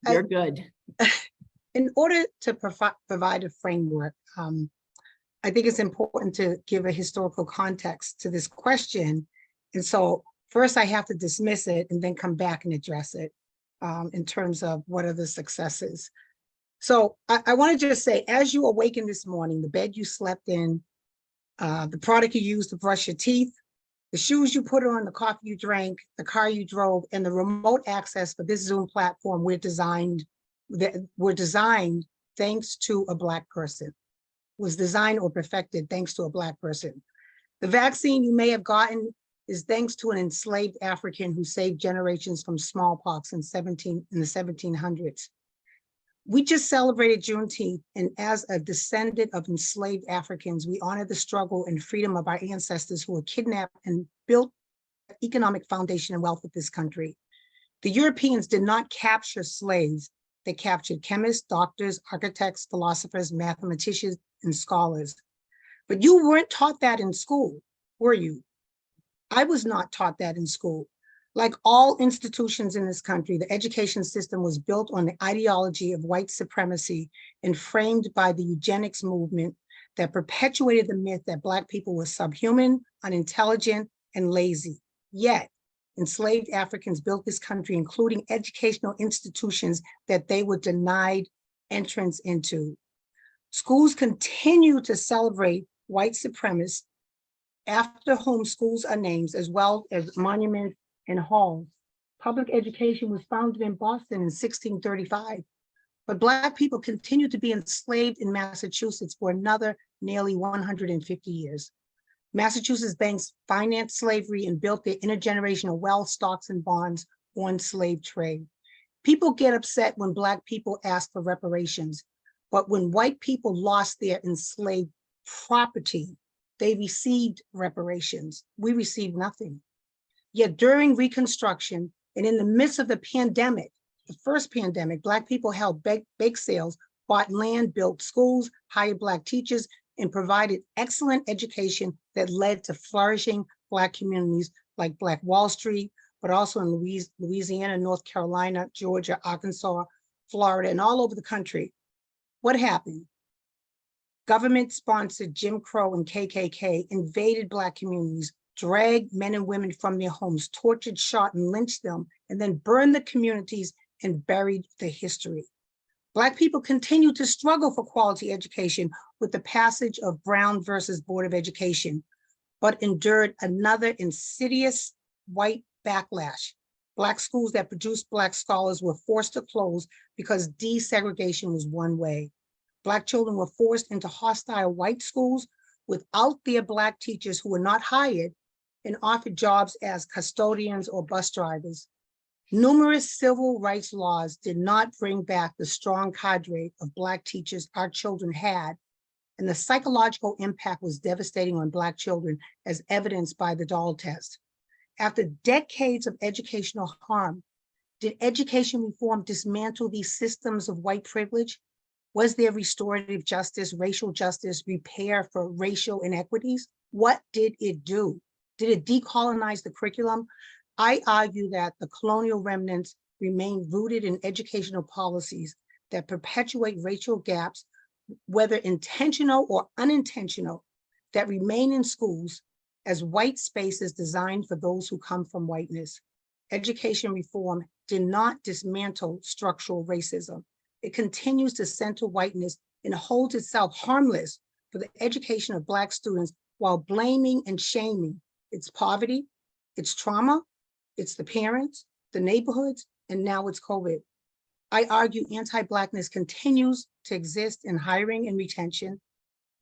You're good. In order to provide a framework, I think it's important to give a historical context to this question. And so first I have to dismiss it and then come back and address it in terms of what are the successes. So I want to just say, as you awaken this morning, the bed you slept in, the product you used to brush your teeth, the shoes you put on, the coffee you drank, the car you drove, and the remote access for this Zoom platform were designed thanks to a Black person, was designed or perfected thanks to a Black person. The vaccine you may have gotten is thanks to an enslaved African who saved generations from smallpox in the 1700s. We just celebrated Juneteenth, and as a descendant of enslaved Africans, we honor the struggle and freedom of our ancestors who were kidnapped and built the economic foundation and wealth of this country. The Europeans did not capture slaves. They captured chemists, doctors, architects, philosophers, mathematicians, and scholars. But you weren't taught that in school, were you? I was not taught that in school. Like all institutions in this country, the education system was built on the ideology of white supremacy and framed by the eugenics movement that perpetuated the myth that Black people were subhuman, unintelligent, and lazy. Yet, enslaved Africans built this country, including educational institutions that they were denied entrance into. Schools continue to celebrate white supremacists after whom schools are named, as well as monuments and halls. Public education was founded in Boston in 1635, but Black people continued to be enslaved in Massachusetts for another nearly 150 years. Massachusetts banks financed slavery and built their intergenerational wealth, stocks, and bonds on slave trade. People get upset when Black people ask for reparations, but when white people lost their enslaved property, they received reparations. We received nothing. Yet during Reconstruction and in the midst of the pandemic, the first pandemic, Black people held bake sales, bought land, built schools, hired Black teachers, and provided excellent education that led to flourishing Black communities like Black Wall Street, but also in Louisiana, North Carolina, Georgia, Arkansas, Florida, and all over the country. What happened? Government-sponsored Jim Crow and KKK invaded Black communities, dragged men and women from their homes, tortured, shot, and lynched them, and then burned the communities and buried the history. Black people continue to struggle for quality education with the passage of Brown versus Board of Education, but endured another insidious white backlash. Black schools that produced Black scholars were forced to close because desegregation was one way. Black children were forced into hostile white schools without their Black teachers who were not hired and offered jobs as custodians or bus drivers. Numerous civil rights laws did not bring back the strong cadre of Black teachers our children had, and the psychological impact was devastating on Black children, as evidenced by the doll test. After decades of educational harm, did education reform dismantle these systems of white privilege? Was there restorative justice, racial justice, repair for racial inequities? What did it do? Did it decolonize the curriculum? I argue that the colonial remnants remain rooted in educational policies that perpetuate racial gaps, whether intentional or unintentional, that remain in schools as white spaces designed for those who come from whiteness. Education reform did not dismantle structural racism. It continues to center whiteness and holds itself harmless for the education of Black students while blaming and shaming its poverty, its trauma, it's the parents, the neighborhoods, and now it's COVID. I argue anti-Blackness continues to exist in hiring and retention.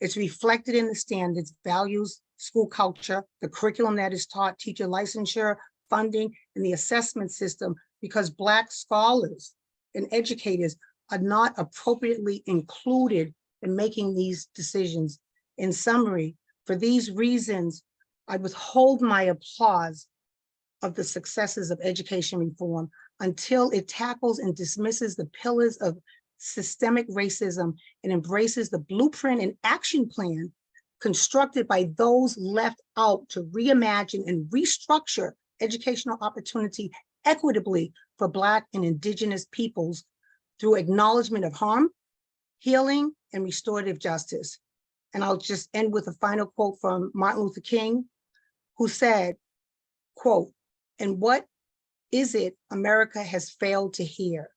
It's reflected in the standards, values, school culture, the curriculum that is taught, teacher licensure, funding, and the assessment system, because Black scholars and educators are not appropriately included in making these decisions. In summary, for these reasons, I withhold my applause of the successes of education reform until it tackles and dismisses the pillars of systemic racism and embraces the blueprint and action plan constructed by those left out to reimagine and restructure educational opportunity equitably for Black and Indigenous peoples through acknowledgement of harm, healing, and restorative justice. And I'll just end with a final quote from Martin Luther King, who said, quote, "And what is it America has failed to hear?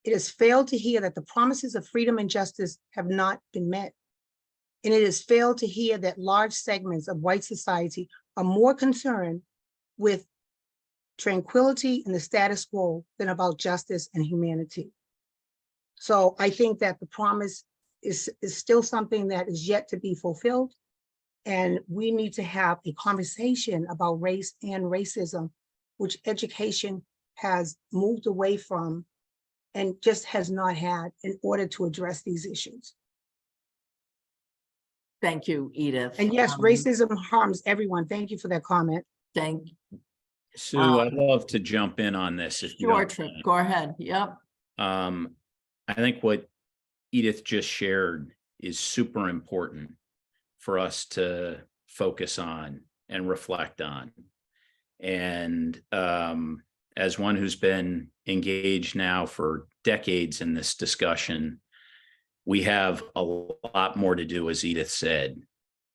It has failed to hear that the promises of freedom and justice have not been met. And it has failed to hear that large segments of white society are more concerned with tranquility and the status quo than about justice and humanity." So I think that the promise is still something that is yet to be fulfilled. And we need to have a conversation about race and racism, which education has moved away from and just has not had in order to address these issues. Thank you, Edith. And yes, racism harms everyone. Thank you for that comment. Thank Sue, I'd love to jump in on this if you Sure, don't Tripp, mind. go ahead. Yep. I think what Edith just shared is super important for us to focus on and reflect on. And as one who's been engaged now for decades in this discussion, we have a lot more to do, as Edith said,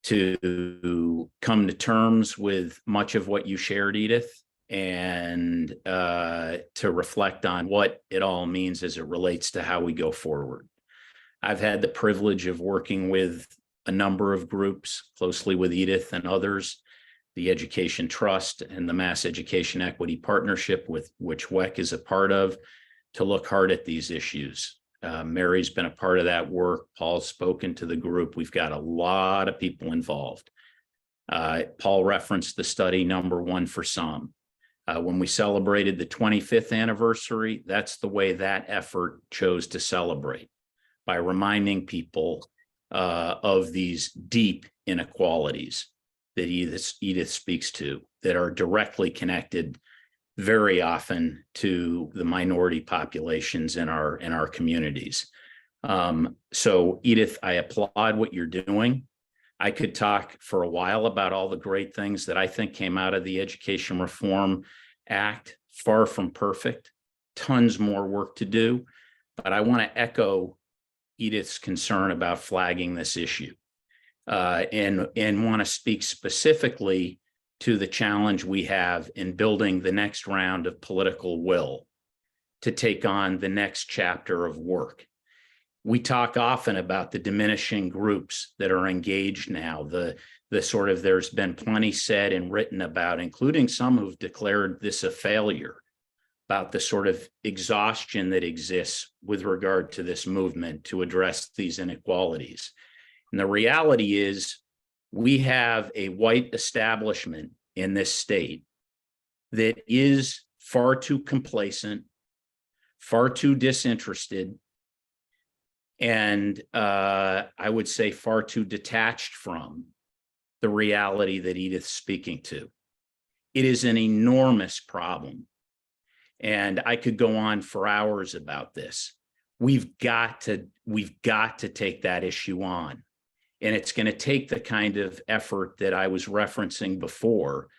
to come to terms with much of what you shared, Edith, and to reflect on what it all means as it relates to how we go forward. I've had the privilege of working with a number of groups closely with Edith and others, the Education Trust and the Mass Education Equity Partnership, with which WEC is a part of, to look hard at these issues. Mary's been a part of that work. Paul's spoken to the group. We've got a lot of people involved. Paul referenced the study number one for some. When we celebrated the 25th anniversary, that's the way that effort chose to celebrate, by reminding people of these deep inequalities that Edith speaks to, that are directly connected very often to the minority populations in our communities. So Edith, I applaud what you're doing. I could talk for a while about all the great things that I think came out of the Education Reform Act. Far from perfect, tons more work to do, but I want to echo Edith's concern about flagging this issue, and want to speak specifically to the challenge we have in building the next round of political will to take on the next chapter of work. We talk often about the diminishing groups that are engaged now, the there's been plenty said and written about, including some who've declared this a failure, about the sort of exhaustion that exists with regard to this movement to address these inequalities. And the reality is we have a white establishment in this state that is far too complacent, far too disinterested, and I would say far too detached from the reality that Edith's speaking to. It is an enormous problem. And I could go on for hours about this. We've got to take that issue on. And it's going to take the kind of effort that I was referencing before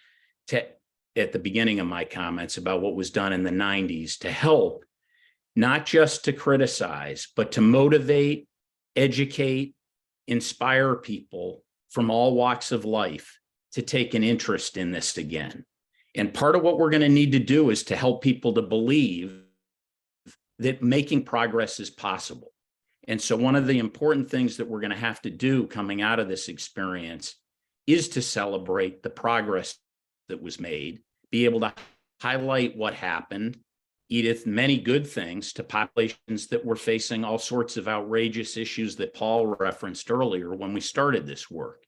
at the beginning of my comments about what was done in the 90s to help, not just to criticize, but to motivate, educate, inspire people from all walks of life to take an interest in this again. And part of what we're going to need to do is to help people to believe that making progress is possible. And so one of the important things that we're going to have to do coming out of this experience is to celebrate the progress that was made, be able to highlight what happened, Edith, many good things to populations that were facing all sorts of outrageous issues that Paul referenced earlier when we started this work.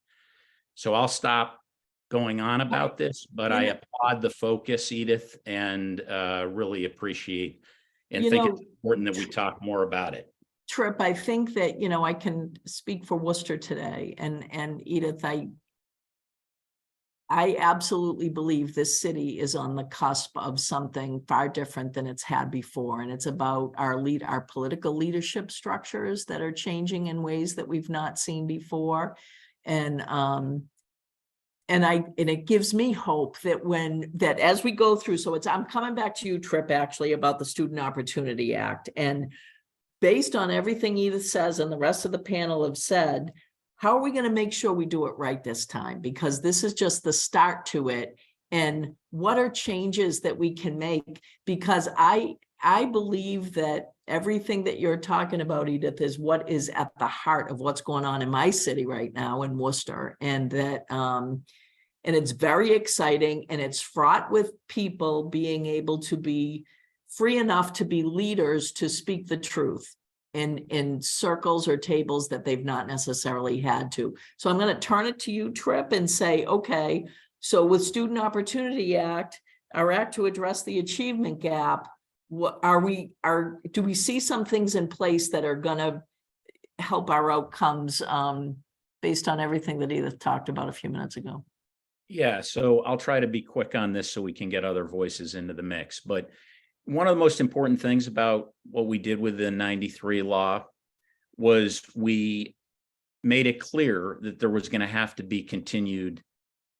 So I'll stop going on about this, but I applaud the focus, Edith, and really appreciate and think it's important that we talk more about it. Tripp, I think that, I can speak for Worcester today, and Edith, I absolutely believe this city is on the cusp of something far different than it's had before. And it's about our political leadership structures that are changing in ways that we've not seen before. And it gives me hope that as we go through, I'm coming back to you, Tripp, actually, about the Student Opportunity Act. And based on everything Edith says and the rest of the panel have said, how are we going to make sure we do it right this time? Because this is just the start to it. And what are changes that we can make? Because I believe that everything that you're talking about, Edith, is what is at the heart of what's going on in my city right now in Worcester. And that, and it's very exciting, and it's fraught with people being able to be free enough to be leaders to speak the truth in circles or tables that they've not necessarily had to. So I'm going to turn it to you, Tripp, and say, okay, so with Student Opportunity Act, our act to address the achievement gap, do we see some things in place that are going to help our outcomes based on everything that Edith talked about a few minutes ago? Yeah, so I'll try to be quick on this so we can get other voices into the mix. But one of the most important things about what we did with the 93 law was we made it clear that there was going to have to be continued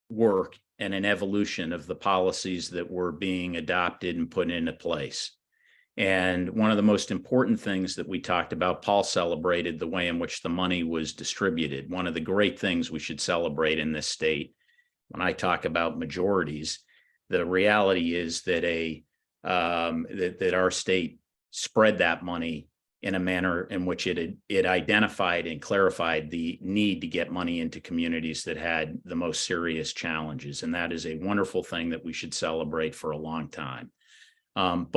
work and an evolution of the policies that were being adopted and put into place. And one of the most important things that we talked about, Paul celebrated the way in which the money was distributed. One of the great things we should celebrate in this state, when I talk about majorities, the reality is that that our state spread that money in a manner in which it identified and clarified the need to get money into communities that had the most serious challenges. And that is a wonderful thing that we should celebrate for a long time. When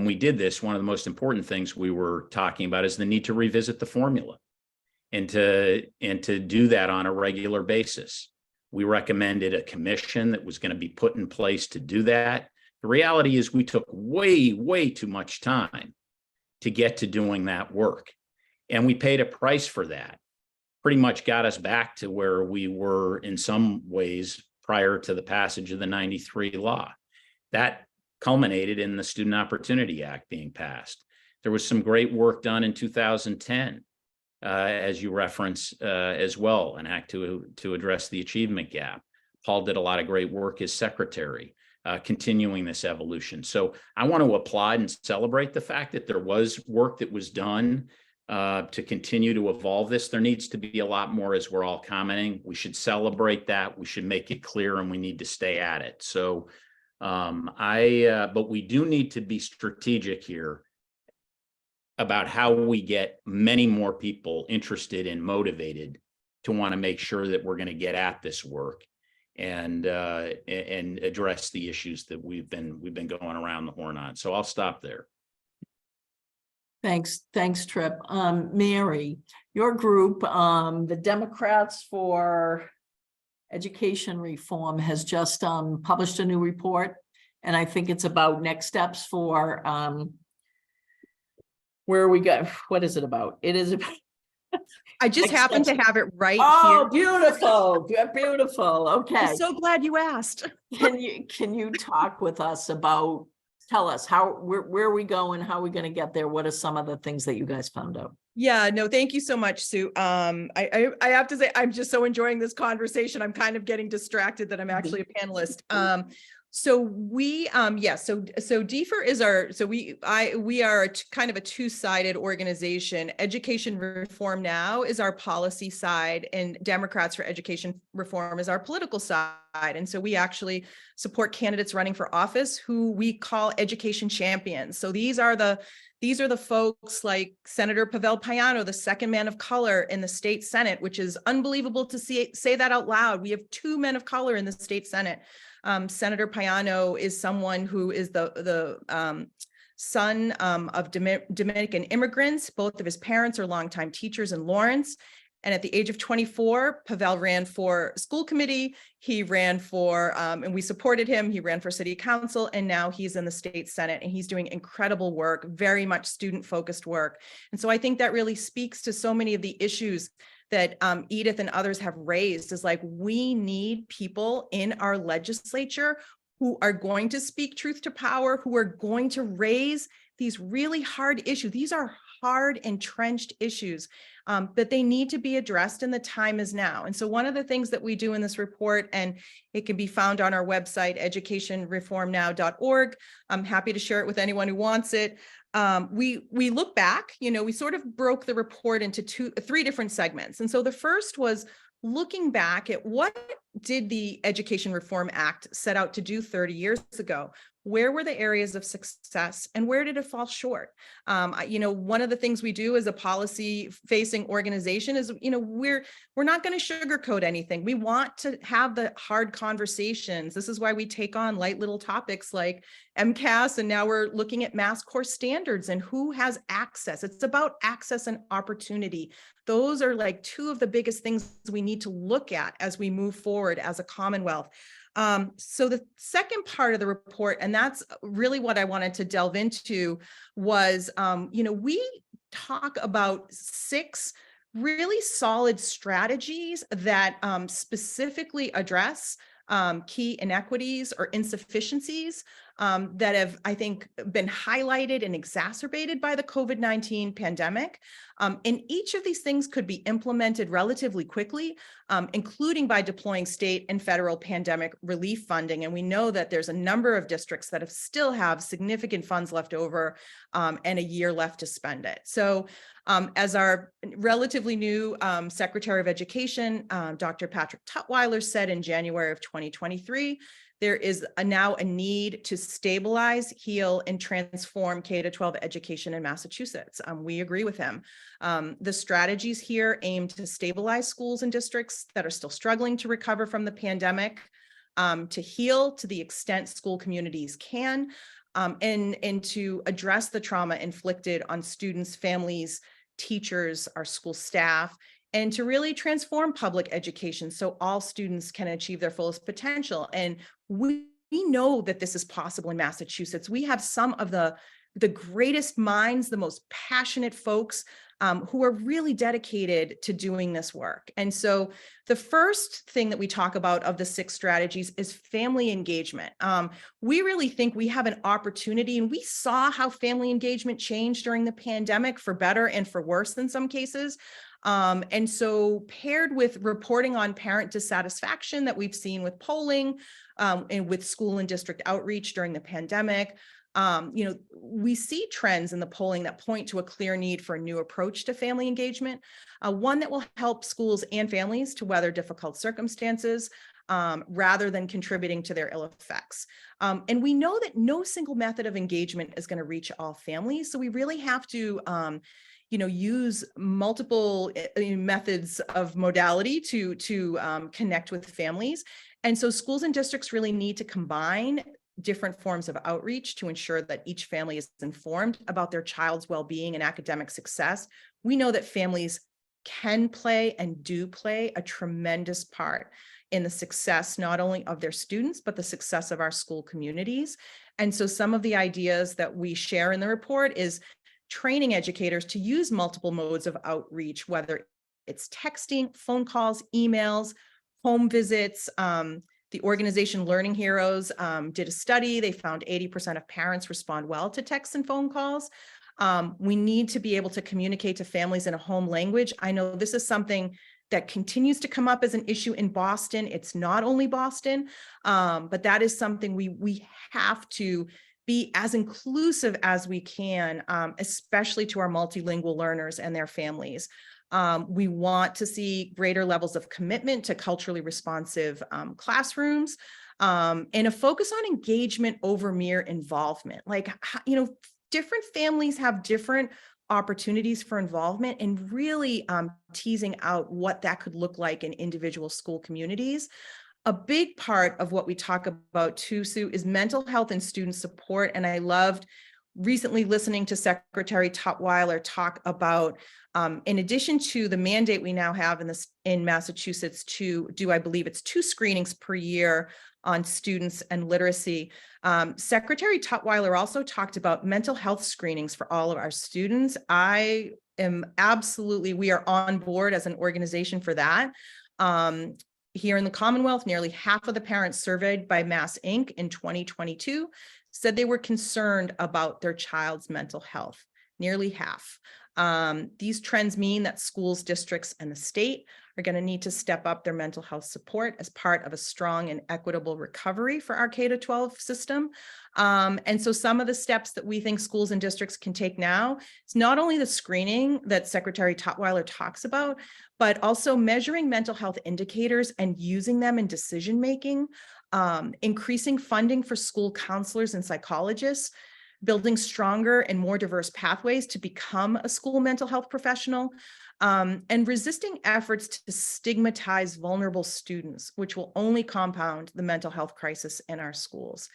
we did this, one of the most important things we were talking about is the need to revisit the formula and to do that on a regular basis. We recommended a commission that was going to be put in place to do that. The reality is we took way, way too much time to get to doing that work. And we paid a price for that. Pretty much got us back to where we were in some ways prior to the passage of the 93 law. That culminated in the Student Opportunity Act being passed. There was some great work done in 2010. As you reference as well, an act to address the achievement gap. Paul did a lot of great work as secretary, continuing this evolution. So I want to applaud and celebrate the fact that there was work that was done to continue to evolve this. There needs to be a lot more, as we're all commenting. We should celebrate that. We should make it clear, and we need to stay at it. So but we do need to be strategic here. about how we get many more people interested and motivated to want to make sure that we're going to get at this work and address the issues that we've been going around the horn on. So I'll stop there. Thanks, Tripp. Mary, your group, the Democrats for Education Reform, has just published a new report, and I think it's about next steps for where we go. What is it about? It is about. I just Next happen to steps. have it right Oh, here. beautiful, beautiful. Okay. I'm so glad you asked. Can you talk with us about, tell us where are we going? How are we going to get there? What are some of the things that you guys found out? Yeah, no, thank you so much, Sue. I have to say, I'm just so enjoying this conversation. I'm kind of getting distracted that I'm actually a panelist. So we, so DFER is our, so we are a kind of a two-sided organization. Education Reform Now is our policy side, and Democrats for Education Reform is our political side. And so we actually support candidates running for office who we call education champions. So these are the folks like Senator Pavel Payano, the second man of color in the state Senate, which is unbelievable to say that out loud. We have 2 men of color in the state Senate. Senator Payano is someone who is the son of Dominican immigrants. Both of his parents are longtime teachers in Lawrence. And at the age of 24, Pavel ran for school committee. He ran for, and we supported him. He ran for city council, and now he's in the state Senate, and he's doing incredible work, very much student-focused work. And so I think that really speaks to so many of the issues that Edith and others have raised, is like, we need people in our legislature who are going to speak truth to power, who are going to raise these really hard issues. These are hard, entrenched issues that they need to be addressed, and the time is now. And so one of the things that we do in this report, and it can be found on our website, educationreformnow.org. I'm happy to share it with anyone who wants it. We look back, we sort of broke the report into 3 different segments. And so the first was looking back at what did the Education Reform Act set out to do 30 years ago? Where were the areas of success, and where did it fall short? One of the things we do as a policy-facing organization is, we're not going to sugarcoat anything. We want to have the hard conversations. This is why we take on light little topics like MCAS, and now we're looking at mass course standards and who has access. It's about access and opportunity. Those are like 2 of the biggest things we need to look at as we move forward as a Commonwealth. So the second part of the report, and that's really what I wanted to delve into, was, we talk about 6 really solid strategies that specifically address key inequities or insufficiencies that have, I think, been highlighted and exacerbated by the COVID-19 pandemic. And each of these things could be implemented relatively quickly, including by deploying state and federal pandemic relief funding. And we know that there's a number of districts that still have significant funds left over and a year left to spend it. So as our relatively new Secretary of Education, Dr. Patrick Tutwiler, said in January of 2023, there is now a need to stabilize, heal, and transform K-12 education in Massachusetts. We agree with him. The strategies here aim to stabilize schools and districts that are still struggling to recover from the pandemic, to heal to the extent school communities can, and to address the trauma inflicted on students, families, teachers, our school staff, and to really transform public education so all students can achieve their fullest potential. And we know that this is possible in Massachusetts. We have some of the greatest minds, the most passionate folks who are really dedicated to doing this work. And so the first thing that we talk about of the 6 strategies is family engagement. We really think we have an opportunity, and we saw how family engagement changed during the pandemic, for better and for worse in some cases. And so paired with reporting on parent dissatisfaction that we've seen with polling and with school and district outreach during the pandemic, we see trends in the polling that point to a clear need for a new approach to family engagement, one that will help schools and families to weather difficult circumstances, rather than contributing to their ill effects. And we know that no single method of engagement is going to reach all families. So we really have to use multiple methods of modality to connect with families. And so schools and districts really need to combine different forms of outreach to ensure that each family is informed about their child's well-being and academic success. We know that families can play and do play a tremendous part in the success, not only of their students, but the success of our school communities. And so some of the ideas that we share in the report is training educators to use multiple modes of outreach, whether it's texting, phone calls, emails, home visits. The organization Learning Heroes did a study. They found 80% of parents respond well to texts and phone calls. We need to be able to communicate to families in a home language. I know this is something that continues to come up as an issue in Boston. It's not only Boston, but that is something we have to be as inclusive as we can, especially to our multilingual learners and their families. We want to see greater levels of commitment to culturally responsive classrooms, and a focus on engagement over mere involvement. Like, different families have different opportunities for involvement, and really teasing out what that could look like in individual school communities. A big part of what we talk about too, Sue, is mental health and student support. And I loved recently listening to Secretary Tutwiler talk about, in addition to the mandate we now have in Massachusetts to do, I believe it's 2 screenings per year on students and literacy. Secretary Tutwiler also talked about mental health screenings for all of our students. We are on board as an organization for that. Here in the Commonwealth, nearly half of the parents surveyed by Mass Inc. in 2022 said they were concerned about their child's mental health, nearly half. These trends mean that schools, districts, and the state are going to need to step up their mental health support as part of a strong and equitable recovery for our K-12 system. And so some of the steps that we think schools and districts can take now is not only the screening that Secretary Tutwiler talks about, but also measuring mental health indicators and using them in decision-making, increasing funding for school counselors and psychologists, building stronger and more diverse pathways to become a school mental health professional, and resisting efforts to stigmatize vulnerable students, which will only compound the mental health crisis in our schools.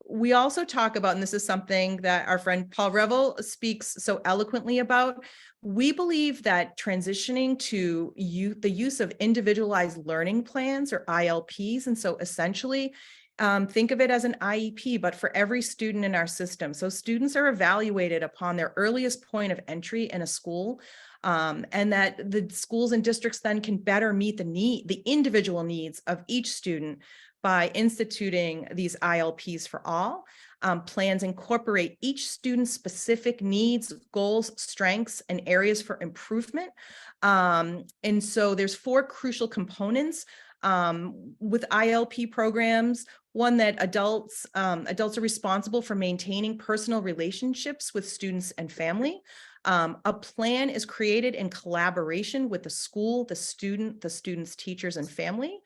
We also talk about, and this is something that our friend Paul Reville speaks so eloquently about, we believe that transitioning to the use of individualized learning plans, or ILPs, and so essentially think of it as an IEP, but for every student in our system. So students are evaluated upon their earliest point of entry in a school, and that the schools and districts then can better meet the individual needs of each student by instituting these ILPs for all. Plans incorporate each student's specific needs, goals, strengths, and areas for improvement. And so there's 4 crucial components with ILP programs. One, that adults are responsible for maintaining personal relationships with students and family. A plan is created in collaboration with the school, the student's teachers, and family.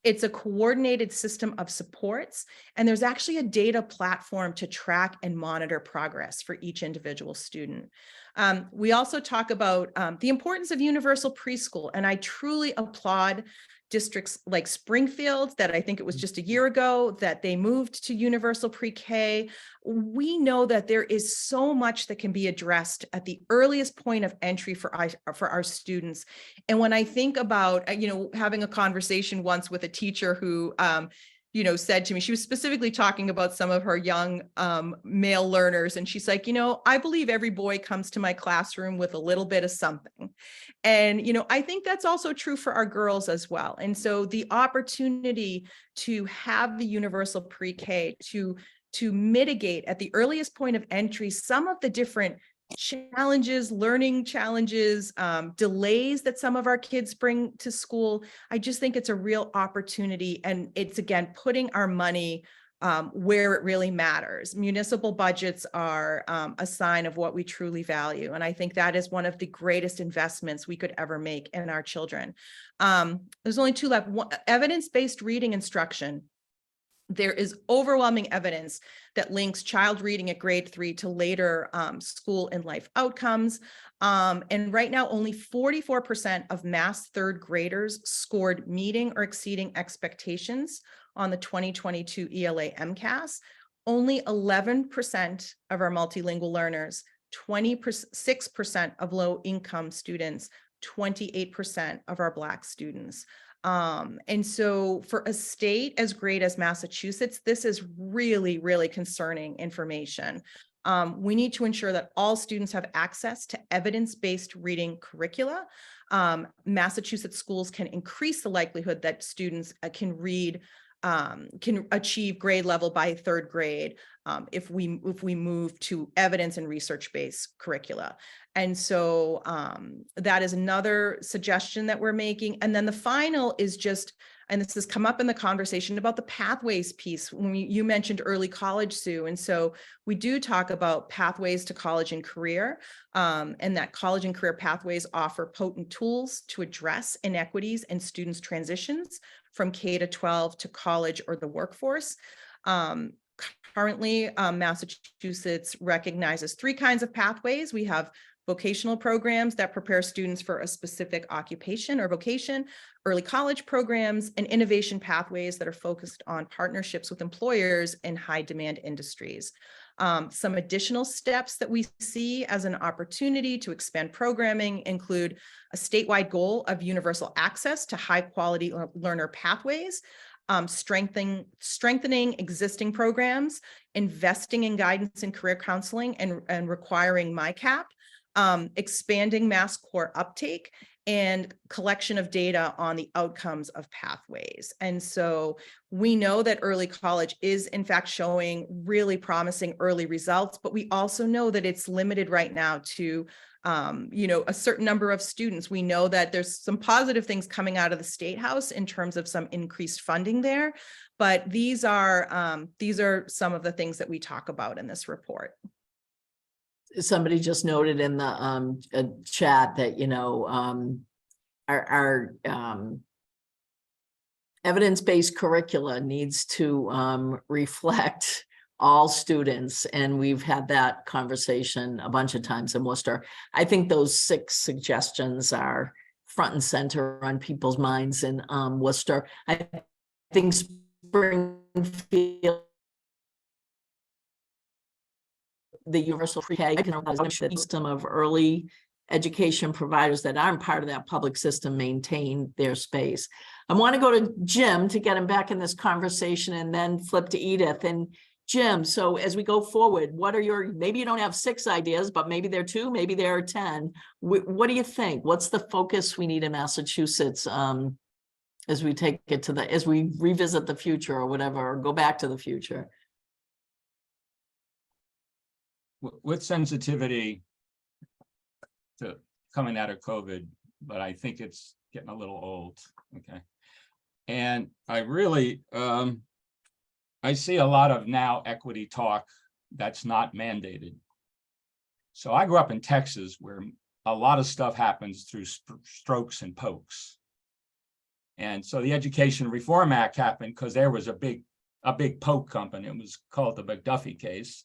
It's a coordinated system of supports, and there's actually a data platform to track and monitor progress for each individual student. We also talk about the importance of universal preschool, and I truly applaud districts like Springfield, that I think it was just a year ago that they moved to universal pre-K. We know that there is so much that can be addressed at the earliest point of entry for our students. And when I think about, having a conversation once with a teacher who, said to me, she was specifically talking about some of her young male learners. And she's like, I believe every boy comes to my classroom with a little bit of something. And, I think that's also true for our girls as well. And so the opportunity to have the universal pre-K to mitigate at the earliest point of entry some of the different challenges, learning challenges, delays that some of our kids bring to school. I just think it's a real opportunity. And it's, again, putting our money where it really matters. Municipal budgets are a sign of what we truly value. And I think that is one of the greatest investments we could ever make in our children. There's only two left. Evidence-based reading instruction. There is overwhelming evidence that links child reading at grade 3 to later school and life outcomes. And right now, only 44% of Mass third graders scored meeting or exceeding expectations on the 2022 ELA MCAS. Only 11% of our multilingual learners, 26% of low-income students, 28% of our Black students. And so for a state as great as Massachusetts, this is really, really concerning information. We need to ensure that all students have access to evidence-based reading curricula. Massachusetts schools can increase the likelihood that students can read, can achieve grade level by third grade if we move to evidence and research-based curricula. And so that is another suggestion that we're making. And then the final is just, and this has come up in the conversation about the pathways piece when you mentioned early college, Sue. And so we do talk about pathways to college and career, and that college and career pathways offer potent tools to address inequities in students' transitions from K-12 to college or the workforce. Currently, Massachusetts recognizes 3 kinds of pathways. We have vocational programs that prepare students for a specific occupation or vocation, early college programs, and innovation pathways that are focused on partnerships with employers in high demand industries. Some additional steps that we see as an opportunity to expand programming include a statewide goal of universal access to high quality learner pathways, strengthening existing programs, investing in guidance and career counseling and requiring MyCap, expanding Mass core uptake, and collection of data on the outcomes of pathways. And so we know that early college is in fact showing really promising early results, but we also know that it's limited right now to a certain number of students. We know that there's some positive things coming out of the State House in terms of some increased funding there, but these are some of the things that we talk about in this report. Somebody just noted in the chat that, our evidence-based curricula needs to reflect all students. And we've had that conversation a bunch of times in Worcester. I think those 6 suggestions are front and center on people's minds in Worcester. I think Springfield, the universal pre-K system of early education providers that aren't part of that public system maintain their space. I want to go to Jim to get him back in this conversation and then flip to Edith. And Jim, so as we go forward, what are maybe you don't have 6 ideas, but maybe there are 2, maybe there are 10. What do you think? What's the focus we need in Massachusetts as we take it to as we revisit the future or whatever, or go back to the future? With sensitivity to coming out of COVID, but I think it's getting a little old, okay? And I really, I see a lot of now equity talk that's not mandated. So I grew up in Texas where a lot of stuff happens through strokes and pokes. And so the Education Reform Act happened because there was a big poke company. It was called the McDuffie case.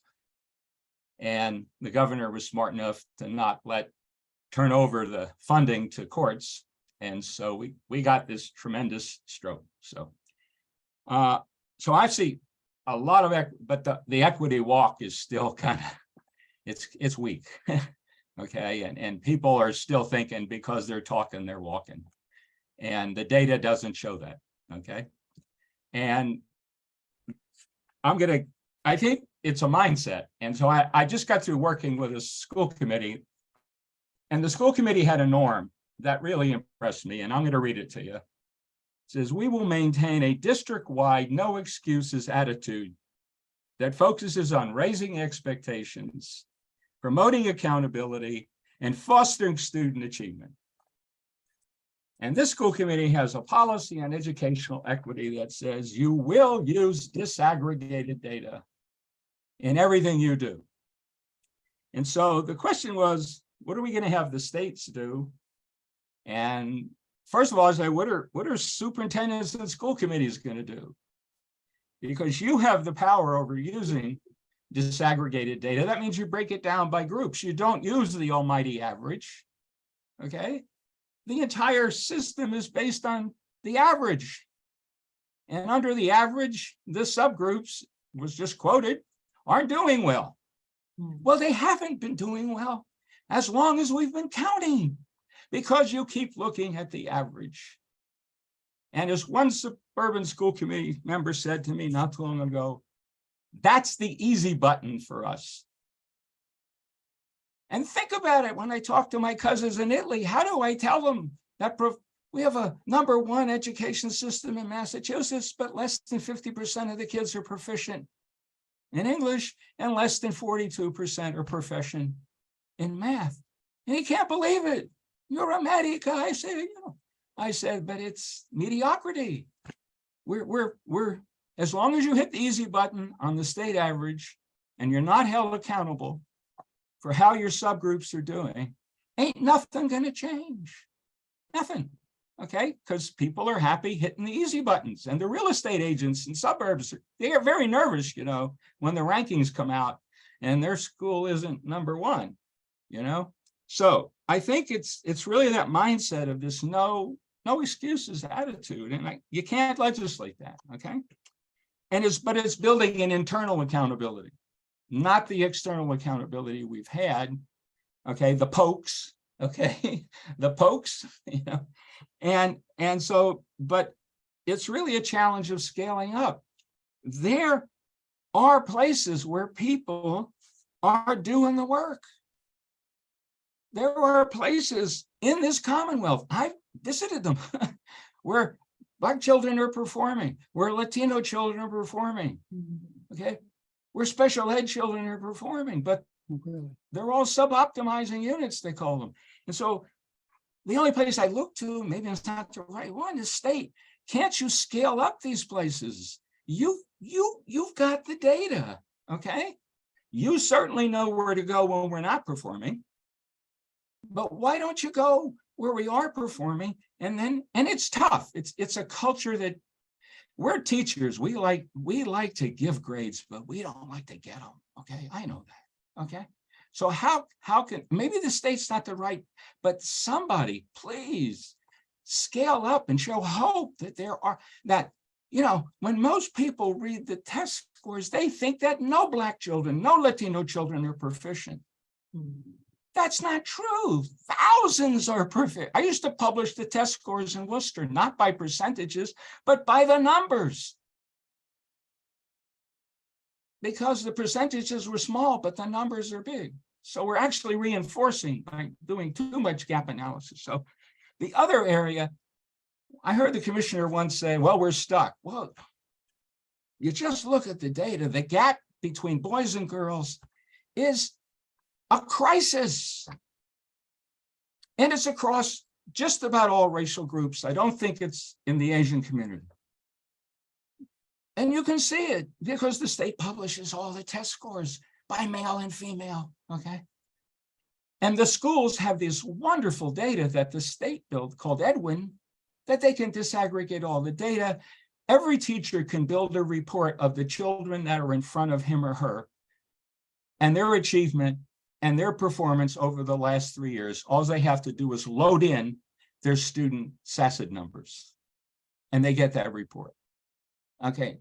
And the governor was smart enough to not turn over the funding to courts. And so we got this tremendous stroke. So I see a lot of, but the equity walk is still kind of, it's weak. Okay. And people are still thinking because they're talking, they're walking. And the data doesn't show that. Okay. And I think it's a mindset. And so I just got through working with a school committee, and the school committee had a norm that really impressed me. And I'm going to read it to you. It says, we will maintain a district-wide no excuses attitude that focuses on raising expectations, promoting accountability, and fostering student achievement. And this school committee has a policy on educational equity that says you will use disaggregated data in everything you do. And so the question was, what are we going to have the states do? And first of all, I say, what are superintendents and school committees going to do? Because you have the power over using disaggregated data. That means you break it down by groups. You don't use the almighty average, okay? The entire system is based on the average. And under the average, the subgroups, was just quoted, aren't doing well. Well, they haven't been doing well as long as we've been counting, because you keep looking at the average. And as one suburban school committee member said to me not too long ago, that's the easy button for us. And think about it, when I talk to my cousins in Italy, how do I tell them that we have a #1 education system in Massachusetts, but less than 50% of the kids are proficient in English and less than 42% are proficient in math? And he can't believe it. You're a matty guy. I said, but it's mediocrity. We're as long as you hit the easy button on the state average and you're not held accountable for how your subgroups are doing, ain't nothing going to change. Nothing. Okay, because people are happy hitting the easy buttons, and the real estate agents in suburbs, they are very nervous, when the rankings come out and their school isn't #1, So I think it's really that mindset of this no excuses attitude, and you can't legislate that, okay? But it's building an internal accountability, not the external accountability we've had, okay? The pokes, okay? The pokes, And so, but it's really a challenge of scaling up. There are places where people are doing the work. There are places in this Commonwealth, I've visited them, where Black children are performing, where Latino children are performing, okay? Where special ed children are performing, but they're all sub-optimizing units, they call them. And so the only place I look to, maybe it's not the right one, is state. Can't you scale up these places? You've got the data, okay? You certainly know where to go when we're not performing, but why don't you go where we are performing? And it's tough. It's a culture that we're teachers. We like to give grades, but we don't like to get them. Okay, I know that. Okay. So how can, maybe the state's not the right, but somebody please scale up and show hope that when most people read the test scores, they think that no Black children, no Latino children are proficient. That's not true. Thousands are perfect. I used to publish the test scores in Worcester, not by percentages, but by the numbers. Because the percentages were small, but the numbers are big. So we're actually reinforcing by doing too much gap analysis. So the other area, I heard the commissioner once say, well, we're stuck. Well, you just look at the data, the gap between boys and girls is a crisis. And it's across just about all racial groups. I don't think it's in the Asian community. And you can see it because the state publishes all the test scores by male and female, okay? And the schools have this wonderful data that the state built called Edwin, that they can disaggregate all the data. Every teacher can build a report of the children that are in front of him or her and their achievement and their performance over the last 3 years. All they have to do is load in their student SACID numbers, and they get that report. Okay,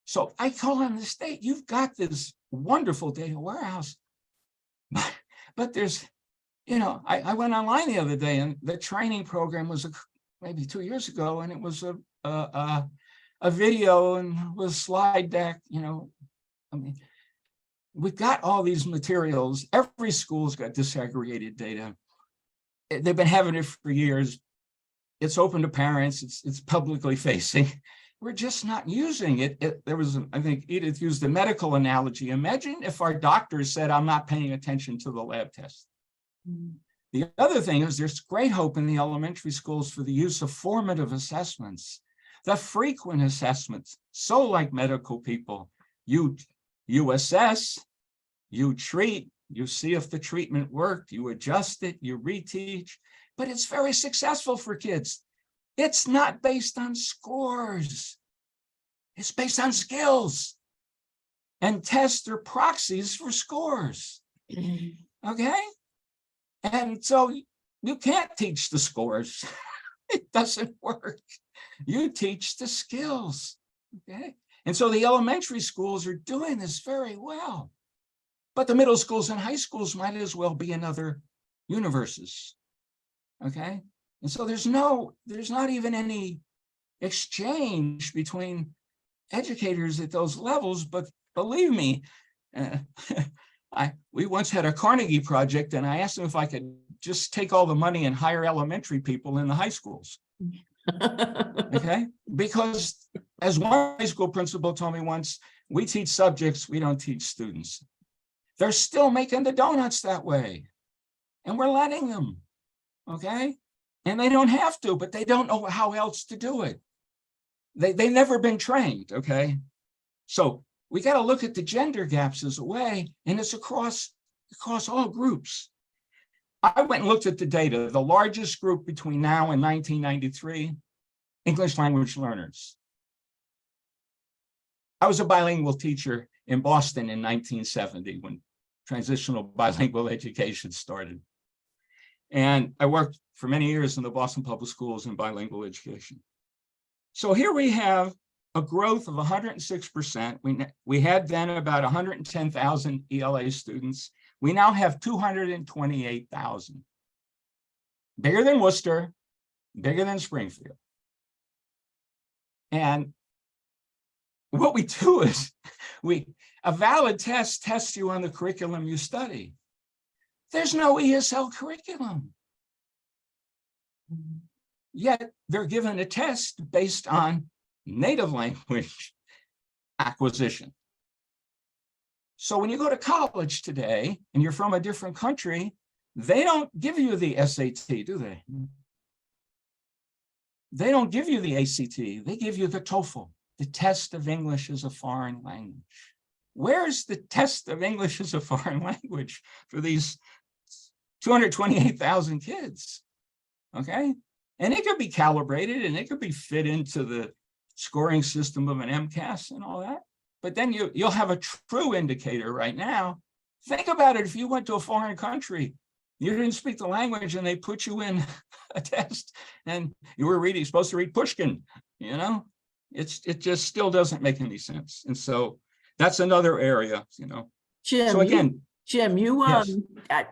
so I call on the state, you've got this wonderful data warehouse, but there's, I went online the other day and the training program was maybe 2 years ago, and it was a video and was slide deck, we've got all these materials. Every school's got disaggregated data. They've been having it for years. It's open to parents. It's publicly facing. We're just not using it. There was, I think Edith used the medical analogy. Imagine if our doctor said, I'm not paying attention to the lab test. The other thing is there's great hope in the elementary schools for the use of formative assessments, the frequent assessments. So like medical people, you assess, you treat, you see if the treatment worked, you adjust it, you reteach, but it's very successful for kids. It's not based on scores. It's based on skills. And tests are proxies for scores. Okay? And so you can't teach the scores. It doesn't work. You teach the skills. Okay? And so the elementary schools are doing this very well. But the middle schools and high schools might as well be in other universes. Okay? And so there's not even any exchange between educators at those levels, but believe me, we once had a Carnegie project, and I asked them if I could just take all the money and hire elementary people in the high schools. Okay, because as one high school principal told me once, we teach subjects, we don't teach students. They're still making the donuts that way, and we're letting them. Okay, and they don't have to, but they don't know how else to do it. They've never been trained. Okay, so we got to look at the gender gaps as a way, and it's across all groups. I went and looked at the data. The largest group between now and 1993, English language learners. I was a bilingual teacher in Boston in 1970 when transitional bilingual education started. And I worked for many years in the Boston Public Schools in bilingual education. So here we have a growth of 106%. We had then about 110,000 ELA students. We now have 228,000. Bigger than Worcester, bigger than Springfield. And what we do is a valid test tests you on the curriculum you study. There's no ESL curriculum. Yet they're given a test based on native language acquisition. So when you go to college today and you're from a different country, they don't give you the SAT, do they? They don't give you the ACT, they give you the TOEFL, the test of English as a foreign language. Where's the test of English as a foreign language for these 228,000 kids? Okay, and it could be calibrated and it could be fit into the scoring system of an MCAS and all that. But then you'll have a true indicator right now. Think about it. If you went to a foreign country, you didn't speak the language and they put you in a test and you were supposed to read Pushkin, you know, it just still doesn't make any sense. And so that's another area, you know. Jim, so again, Jim, yes. I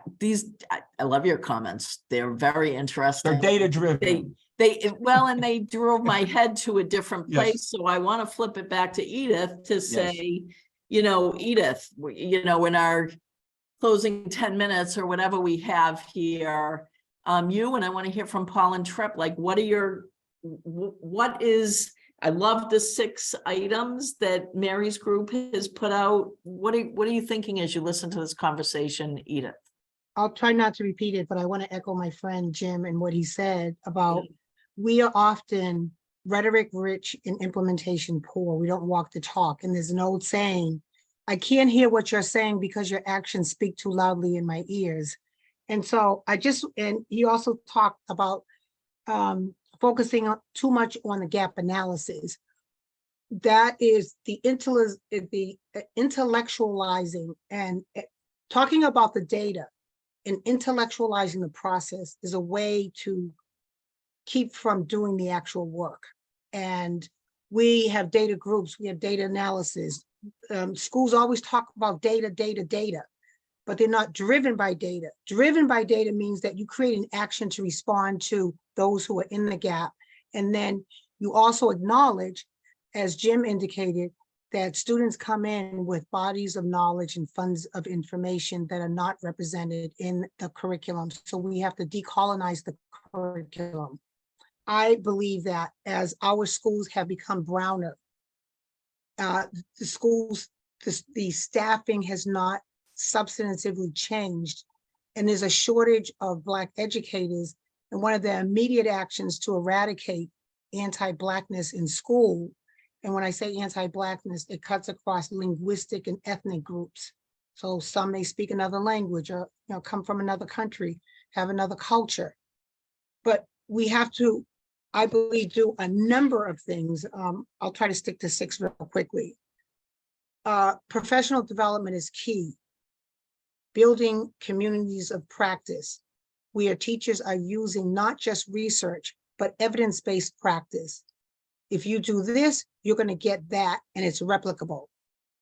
love your comments. They're very interesting. They're data driven. And they drove my head to a different place. Yes. So I want to flip it back to Edith to say, you know, Edith, you know, in our closing 10 minutes or whatever we have here, you and I want to hear from Paul and Tripp, like, I love the 6 items that Mary's group has put out. What are you thinking as you listen to this conversation, Edith? I'll try not to repeat it, but I want to echo my friend Jim and what he said about we are often rhetoric rich and implementation poor. We don't walk the talk. And there's an old saying, I can't hear what you're saying because your actions speak too loudly in my ears. And so and he also talked about focusing too much on the gap analysis. That is the intellectualizing and talking about the data and intellectualizing the process is a way to keep from doing the actual work. And we have data groups, we have data analysis. Schools always talk about data, but they're not driven by data. Driven by data means that you create an action to respond to those who are in the gap. And then you also acknowledge, as Jim indicated, that students come in with bodies of knowledge and funds of information that are not represented in the curriculum. So we have to decolonize the curriculum. I believe that as our schools have become browner, the staffing has not substantively changed. and there's a shortage of Black educators, and one of the immediate actions to eradicate anti-Blackness in school, and when I say anti-Blackness, it cuts across linguistic and ethnic groups. So some may speak another language or come from another country, have another culture. But we have to, I believe, do a number of things. I'll try to stick to 6 real quickly. Professional development is key. Building communities of practice, where teachers are using not just research, but evidence-based practice. If you do this, you're going to get that, and it's replicable.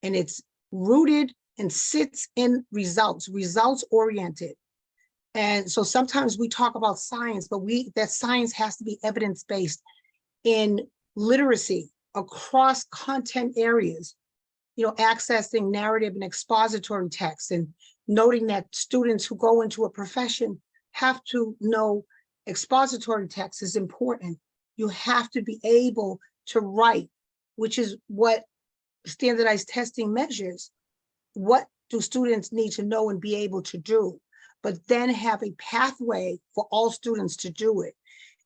And it's rooted and sits in results oriented. And so sometimes we talk about science, but that science has to be evidence-based in literacy across content areas, accessing narrative and expository texts, and noting that students who go into a profession have to know expository text is important. You have to be able to write, which is what standardized testing measures. What do students need to know and be able to do? But then have a pathway for all students to do it.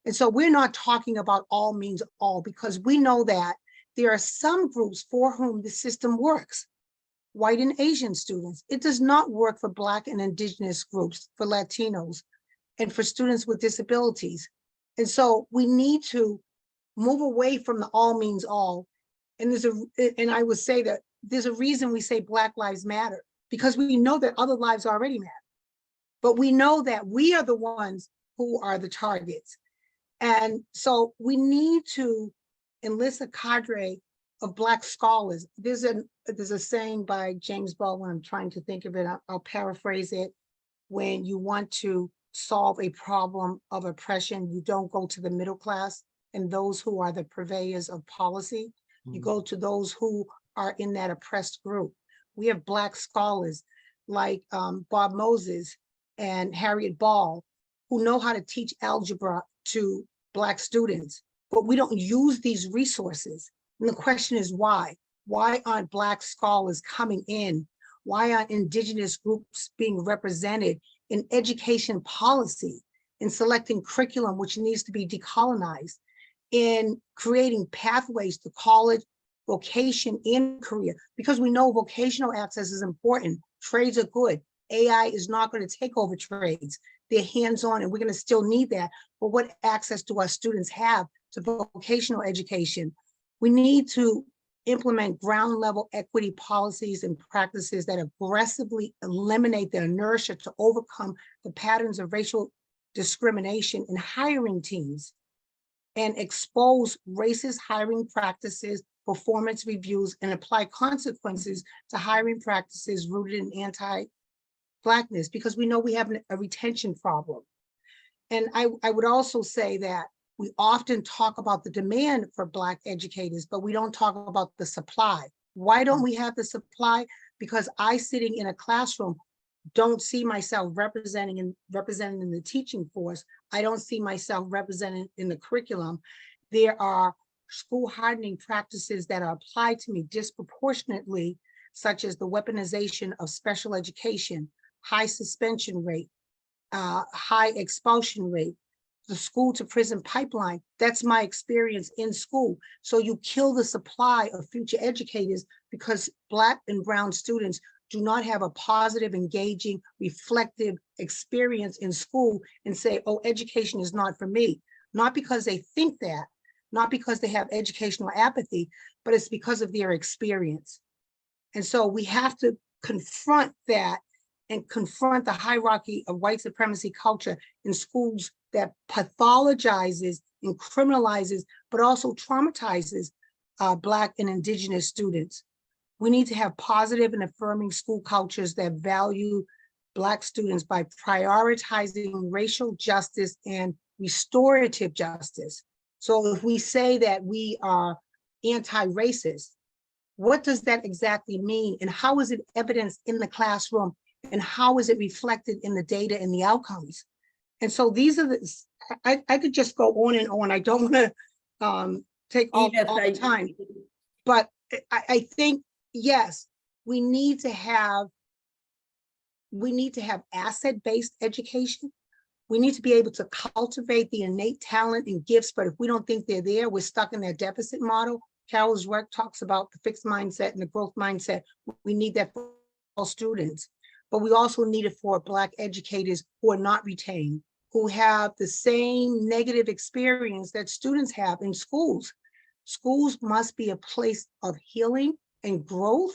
And so we're not talking about all means all, because we know that there are some groups for whom the system works. White and Asian students. It does not work for Black and Indigenous groups, for Latinos, and for students with disabilities. And so we need to move away from the all means all. And and I would say that there's a reason we say Black Lives Matter, because we know that other lives already matter. But we know that we are the ones who are the targets. And so we need to enlist a cadre of Black scholars. There's a saying by James Baldwin, I'm trying to think of it, I'll paraphrase it. When you want to solve a problem of oppression, you don't go to the middle class and those who are the purveyors of policy. You go to those who are in that oppressed group. We have Black scholars like Bob Moses and Harriet Ball, who know how to teach algebra to Black students, but we don't use these resources. And the question is why? Why aren't Black scholars coming in? Why aren't Indigenous groups being represented in education policy, in selecting curriculum which needs to be decolonized, in creating pathways to college, vocation, and career? Because we know vocational access is important. Trades are good. AI is not going to take over trades. They're hands-on, and we're going to still need that. But what access do our students have to vocational education? We need to implement ground level equity policies and practices that aggressively eliminate the inertia to overcome the patterns of racial discrimination in hiring teams, and expose racist hiring practices, performance reviews, and apply consequences to hiring practices rooted in anti-Blackness, because we know we have a retention problem. And I would also say that we often talk about the demand for Black educators, but we don't talk about the supply. Why don't we have the supply? Because I, sitting in a classroom, don't see myself representing in the teaching force. I don't see myself represented in the curriculum. There are school hardening practices that are applied to me disproportionately, such as the weaponization of special education, high suspension rate, high expulsion rate, the school to prison pipeline. That's my experience in school. So you kill the supply of future educators because Black and brown students do not have a positive, engaging, reflective experience in school and say, oh, education is not for me. Not because they think that, not because they have educational apathy, but it's because of their experience. And so we have to confront that and confront the hierarchy of white supremacy culture in schools that pathologizes and criminalizes, but also traumatizes Black and Indigenous students. We need to have positive and affirming school cultures that value Black students by prioritizing racial justice and restorative justice. So if we say that we are anti-racist, what does that exactly mean? And how is it evidenced in the classroom? And how is it reflected in the data and the outcomes? And so these are the, I could just go on and on. I don't want to take all the time, but I think, yes, we need to have we need to have asset-based education. We need to be able to cultivate the innate talent and gifts, but if we don't think they're there, we're stuck in that deficit model. Carol's work talks about the fixed mindset and the growth mindset. We need that for all students, but we also need it for Black educators who are not retained, who have the same negative experience that students have in schools. Schools must be a place of healing and growth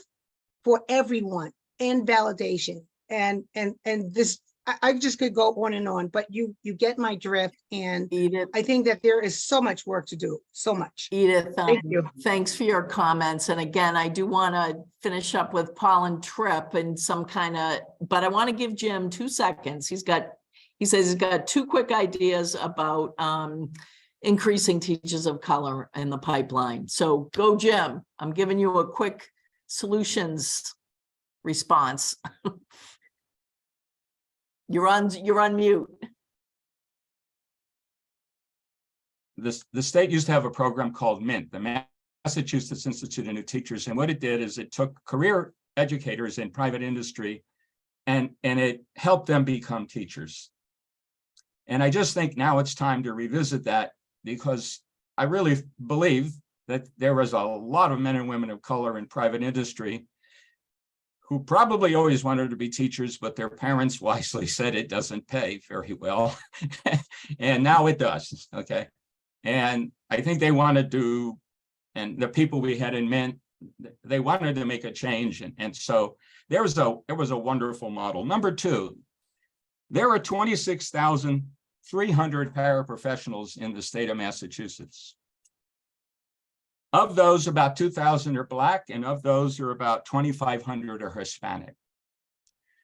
for everyone, and validation. And this, I just could go on and on, but you get my drift. And Edith, I think that there is so much work to do, so much. Edith, Thank you. thanks for your comments. And again, I do want to finish up with Paul and Tripp and some kind of, but I want to give Jim 2 seconds. He says he's got 2 quick ideas about increasing teachers of color in the pipeline. So go, Jim. I'm giving you a quick solutions response. You're on mute. The state used to have a program called MINT, the Massachusetts Institute of New Teachers. And what it did is it took career educators in private industry and it helped them become teachers. And I just think now it's time to revisit that, because I really believe that there was a lot of men and women of color in private industry who probably always wanted to be teachers, but their parents wisely said it doesn't pay very well. And now it does, okay? And I think they want to do, and the people we had in MINT, they wanted to make a change. And so there was a wonderful model. Number 2, there are 26,300 paraprofessionals in the state of Massachusetts. Of those, about 2,000 are Black, and of those are about 2,500 are Hispanic.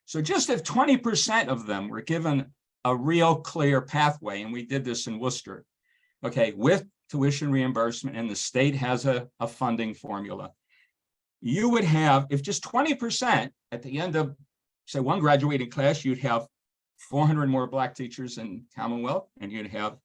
So just if 20% of them were given a real clear pathway, and we did this in Worcester, okay, with tuition reimbursement, and the state has a funding formula, you would have, if just 20% at the end of, say, one graduating class, you'd have 400 more Black teachers in Commonwealth, and you'd have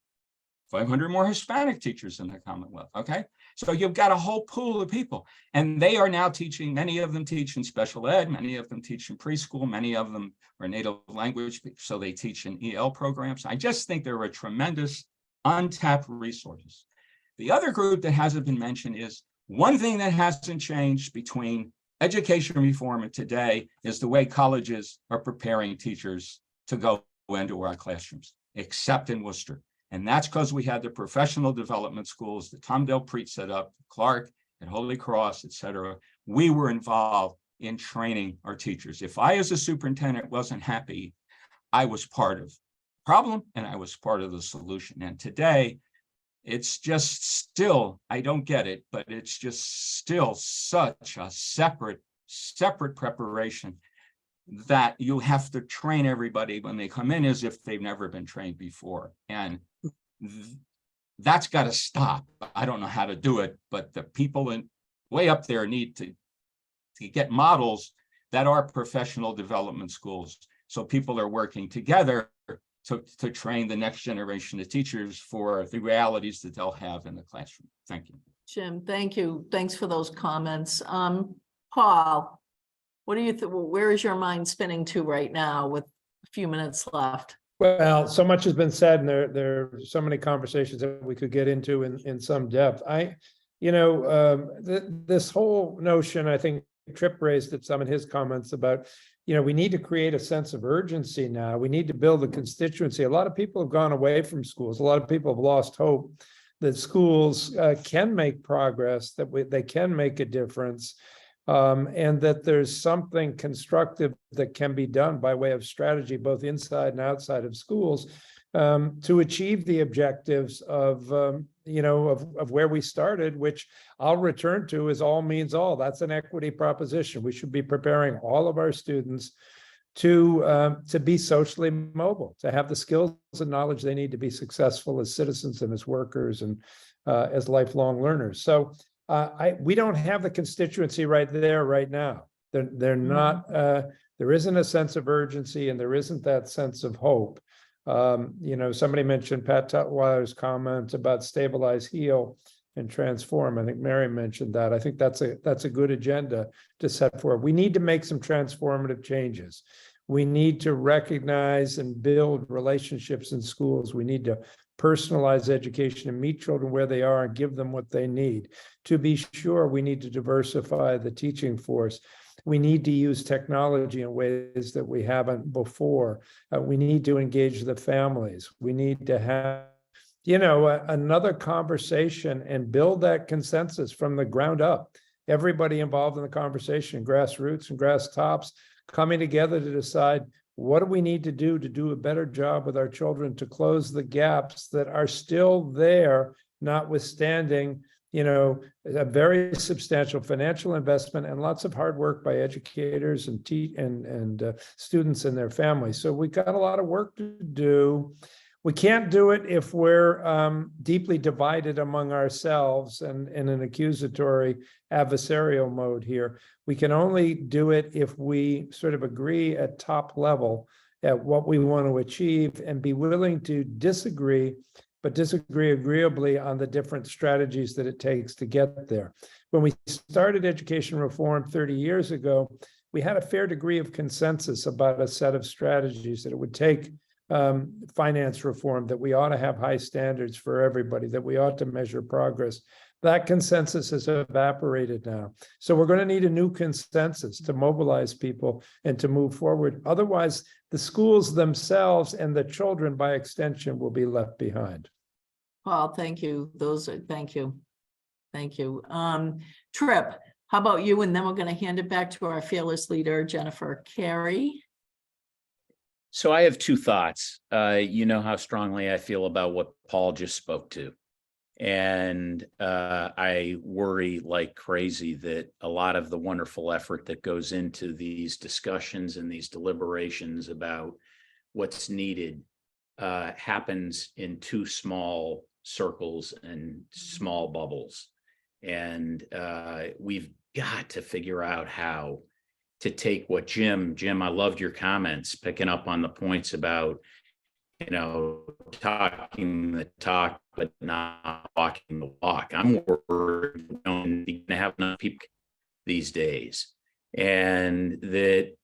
500 more Hispanic teachers in the Commonwealth, okay? So you've got a whole pool of people, and they are now teaching, many of them teach in special ed, many of them teach in preschool, many of them are native language, so they teach in EL programs. I just think there are tremendous untapped resources. The other group that hasn't been mentioned is one thing that hasn't changed between education reform and today is the way colleges are preparing teachers to go into our classrooms, except in Worcester. And that's because we had the professional development schools that Tom Del Prete set up, Clark and Holy Cross, et cetera. We were involved in training our teachers. If I, as a superintendent, wasn't happy, I was part of the problem and I was part of the solution. And today, it's just still, I don't get it, but it's just still such a separate preparation that you have to train everybody when they come in as if they've never been trained before. And that's got to stop. I don't know how to do it, but the people way up there need to get models that are professional development schools. So people are working together to train the next generation of teachers for the realities that they'll have in the classroom. Thank you. Jim, thank you. Thanks for those comments. Paul, what do you think? Where is your mind spinning to right now with a few minutes left? Well, so much has been said, and there are so many conversations that we could get into in some depth. This whole notion, I think Tripp raised it some in his comments about, we need to create a sense of urgency now. We need to build a constituency. A lot of people have gone away from schools. A lot of people have lost hope that schools can make progress, that they can make a difference. And that there's something constructive that can be done by way of strategy, both inside and outside of schools, to achieve the objectives of where we started, which I'll return to is all means all. That's an equity proposition. We should be preparing all of our students to be socially mobile, to have the skills and knowledge they need to be successful as citizens and as workers and as lifelong learners. So we don't have the constituency right there right now. They're not. There isn't a sense of urgency, and there isn't that sense of hope. Somebody mentioned Pat Tutwiler's comment about stabilize, heal, and transform. I think Mary mentioned that. I think that's a good agenda to set forward. We need to make some transformative changes. We need to recognize and build relationships in schools. We need to personalize education and meet children where they are and give them what they need. To be sure, we need to diversify the teaching force. We need to use technology in ways that we haven't before. We need to engage the families. We need to have, another conversation and build that consensus from the ground up. Everybody involved in the conversation, grassroots and grass tops, coming together to decide what do we need to do a better job with our children to close the gaps that are still there, notwithstanding, a very substantial financial investment and lots of hard work by educators and students and their families. So we've got a lot of work to do. We can't do it if we're deeply divided among ourselves and in an accusatory adversarial mode here. We can only do it if we sort of agree at top level at what we want to achieve and be willing to disagree, but disagree agreeably on the different strategies that it takes to get there. When we started education reform 30 years ago, we had a fair degree of consensus about a set of strategies that it would take finance reform, that we ought to have high standards for everybody, that we ought to measure progress. That consensus has evaporated now. So we're going to need a new consensus to mobilize people and to move forward. Otherwise, the schools themselves and the children, by extension, will be left behind. Paul, thank you. Thank you. Thank you. Tripp, how about you? And then we're going to hand it back to our fearless leader, Jennifer Carey. So I have two thoughts. You know how strongly I feel about what Paul just spoke to. And I worry like crazy that a lot of the wonderful effort that goes into these discussions and these deliberations about what's needed happens in too small circles and small bubbles. And we've got to figure out how to take what Jim, I loved your comments, picking up on the points about, talking the talk, but not walking the walk. I'm worried we don't have enough people these days. And that,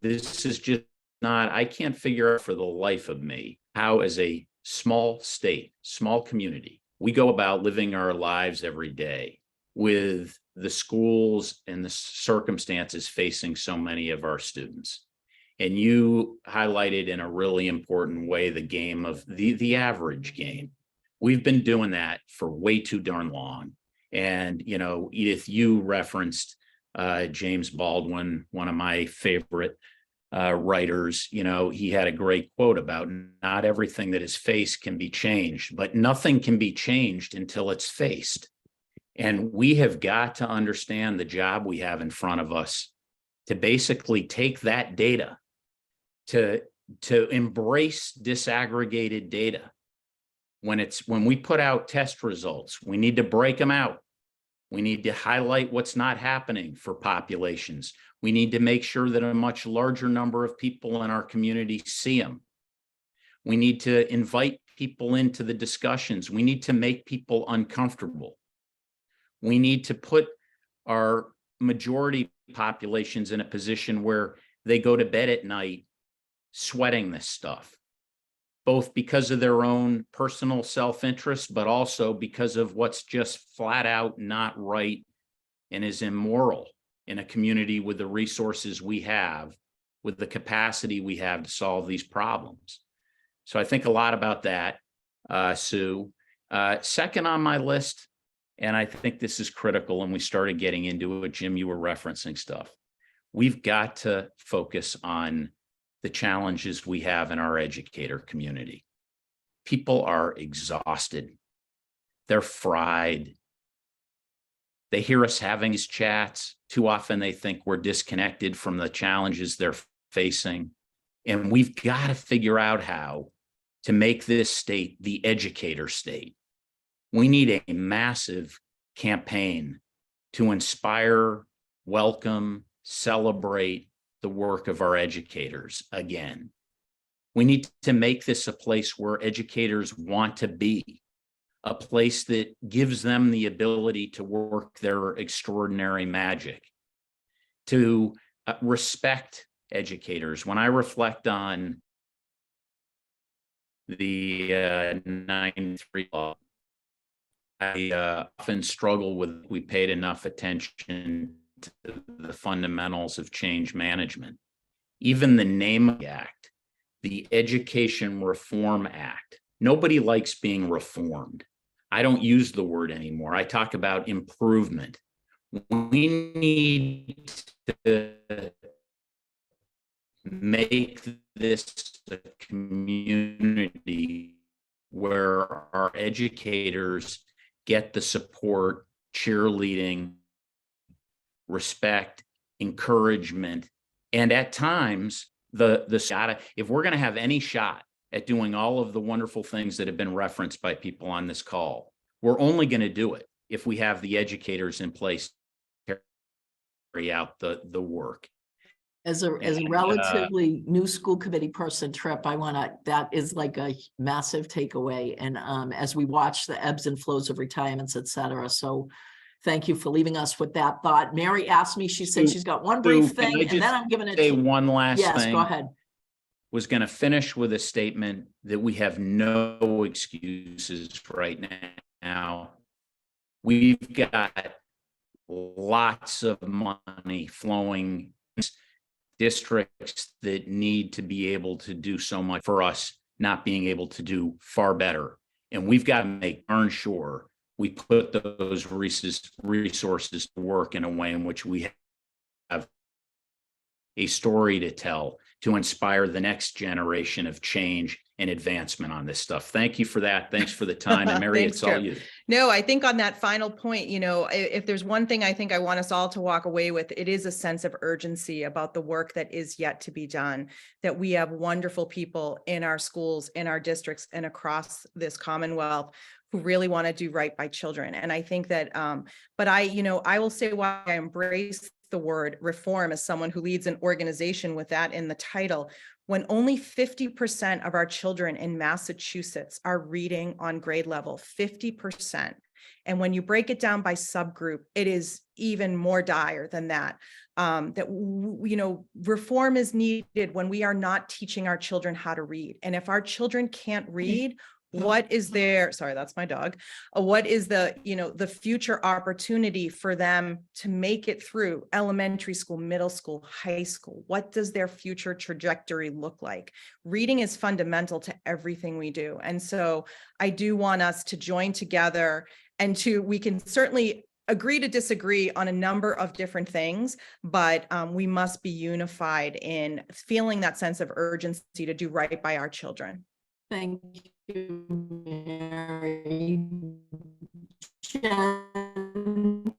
this is just not, I can't figure out for the life of me how, as a small state, small community, we go about living our lives every day with the schools and the circumstances facing so many of our students. And you highlighted in a really important way the game of the average game. We've been doing that for way too darn long. And, Edith, you referenced James Baldwin, one of my favorite writers. He had a great quote about not everything that is faced can be changed, but nothing can be changed until it's faced. And we have got to understand the job we have in front of us to basically take that data, to embrace disaggregated data. When we put out test results, we need to break them out. We need to highlight what's not happening for populations. We need to make sure that a much larger number of people in our community see them. We need to invite people into the discussions. We need to make people uncomfortable. We need to put our majority populations in a position where they go to bed at night sweating this stuff, both because of their own personal self-interest, but also because of what's just flat out not right and is immoral in a community with the resources we have, with the capacity we have to solve these problems. So I think a lot about that, Sue. Second on my list, and I think this is critical, and we started getting into it, Jim, you were referencing stuff. We've got to focus on the challenges we have in our educator community. People are exhausted. They're fried. They hear us having these chats. Too often they think we're disconnected from the challenges they're facing. And we've got to figure out how to make this state the educator state. We need a massive campaign to inspire, welcome, celebrate the work of our educators again. We need to make this a place where educators want to be, a place that gives them the ability to work their extraordinary magic, to respect educators. When I reflect on the 93 law, I often struggle with we paid enough attention to the fundamentals of change management. Even the name of the act, the Education Reform Act, nobody likes being reformed. I don't use the word anymore. I talk about improvement. We need to make this a community where our educators get the support, cheerleading, respect, encouragement, and at times if we're going to have any shot at doing all of the wonderful things that have been referenced by people on this call, we're only going to do it if we have the educators in place to carry out the work. As a relatively new school committee person, Tripp, that is like a massive takeaway. And as we watch the ebbs and flows of retirements, et cetera. So thank you for leaving us with that thought. Mary asked me, she said she's got one brief thing, and then I'm giving it say to one last yes, thing. go ahead. Was going to finish with a statement that we have no excuses right now. We've got lots of money flowing districts that need to be able to do so much for us not being able to do far better. And we've got to make darn sure we put those resources to work in a way in which we have a story to tell to inspire the next generation of change and advancement on this stuff. Thank you for that. Thanks for the time. And Mary, Thanks, it's all Tripp. you. No, I think on that final point, if there's one thing I think I want us all to walk away with, it is a sense of urgency about the work that is yet to be done, that we have wonderful people in our schools, in our districts, and across this Commonwealth who really want to do right by children. And I think that, but I will say why I embrace the word reform as someone who leads an organization with that in the title. When only 50% of our children in Massachusetts are reading on grade level, 50%. And when you break it down by subgroup, it is even more dire than that. Reform is needed when we are not teaching our children how to read. And if our children can't read, what is their, sorry, that's my dog. What is the future opportunity for them to make it through elementary school, middle school, high school? What does their future trajectory look like? Reading is fundamental to everything we do. And so I do want us to join together and we can certainly agree to disagree on a number of different things, but we must be unified in feeling that sense of urgency to do right by our children. Thank you, Mary. Jen,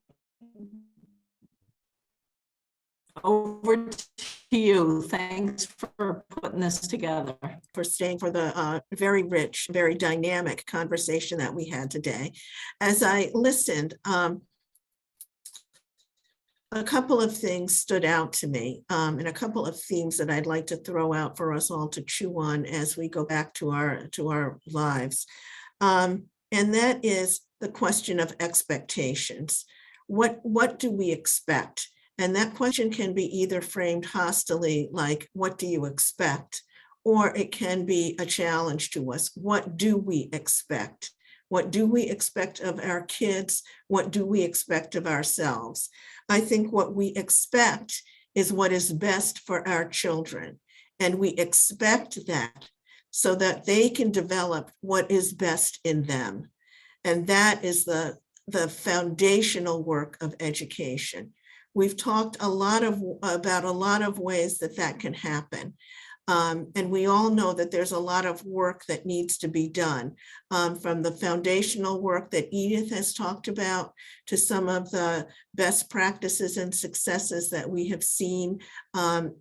over to you. Thanks for putting this together. For staying for the very rich, very dynamic conversation that we had today. As I listened, a couple of things stood out to me, and a couple of themes that I'd like to throw out for us all to chew on as we go back to our lives. And that is the question of expectations. What do we expect? And that question can be either framed hostilely, like, what do you expect? Or it can be a challenge to us. What do we expect? What do we expect of our kids? What do we expect of ourselves? I think what we expect is what is best for our children. And we expect that so that they can develop what is best in them. And that is the foundational work of education. We've talked about a lot of ways that can happen. And we all know that there's a lot of work that needs to be done, from the foundational work that Edith has talked about to some of the best practices and successes that we have seen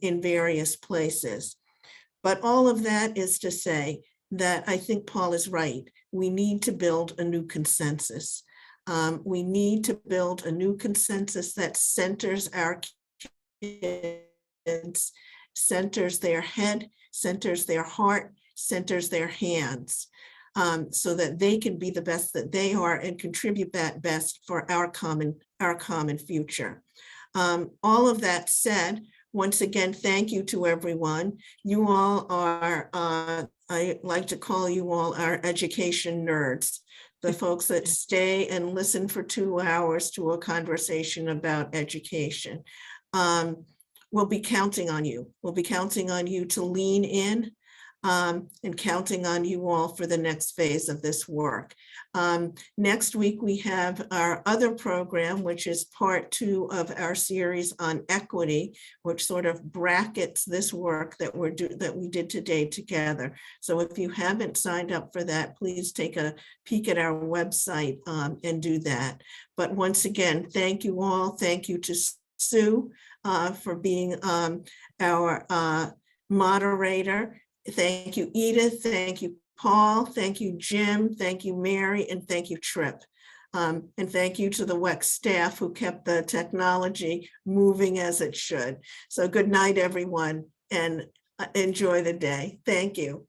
in various places. But all of that is to say that I think Paul is right. We need to build a new consensus. We need to build a new consensus that centers our kids, centers their head, centers their heart, centers their hands, so that they can be the best that they are and contribute that best for our common future. All of that said, once again, thank you to everyone. You all are, I like to call you all our education nerds, the folks that stay and listen for 2 hours to a conversation about education. We'll be counting on you. We'll be counting on you to lean in, and counting on you all for the next phase of this work. Next week, we have our other program, which is part 2 of our series on equity, which sort of brackets this work that we did today together. So if you haven't signed up for that, please take a peek at our website and do that. But once again, thank you all. Thank you to Sue for being our moderator. Thank you, Edith. Thank you, Paul. Thank you, Jim. Thank you, Mary. And thank you, Tripp. And thank you to the WEC staff who kept the technology moving as it should. So good night, everyone, and enjoy the day. Thank you.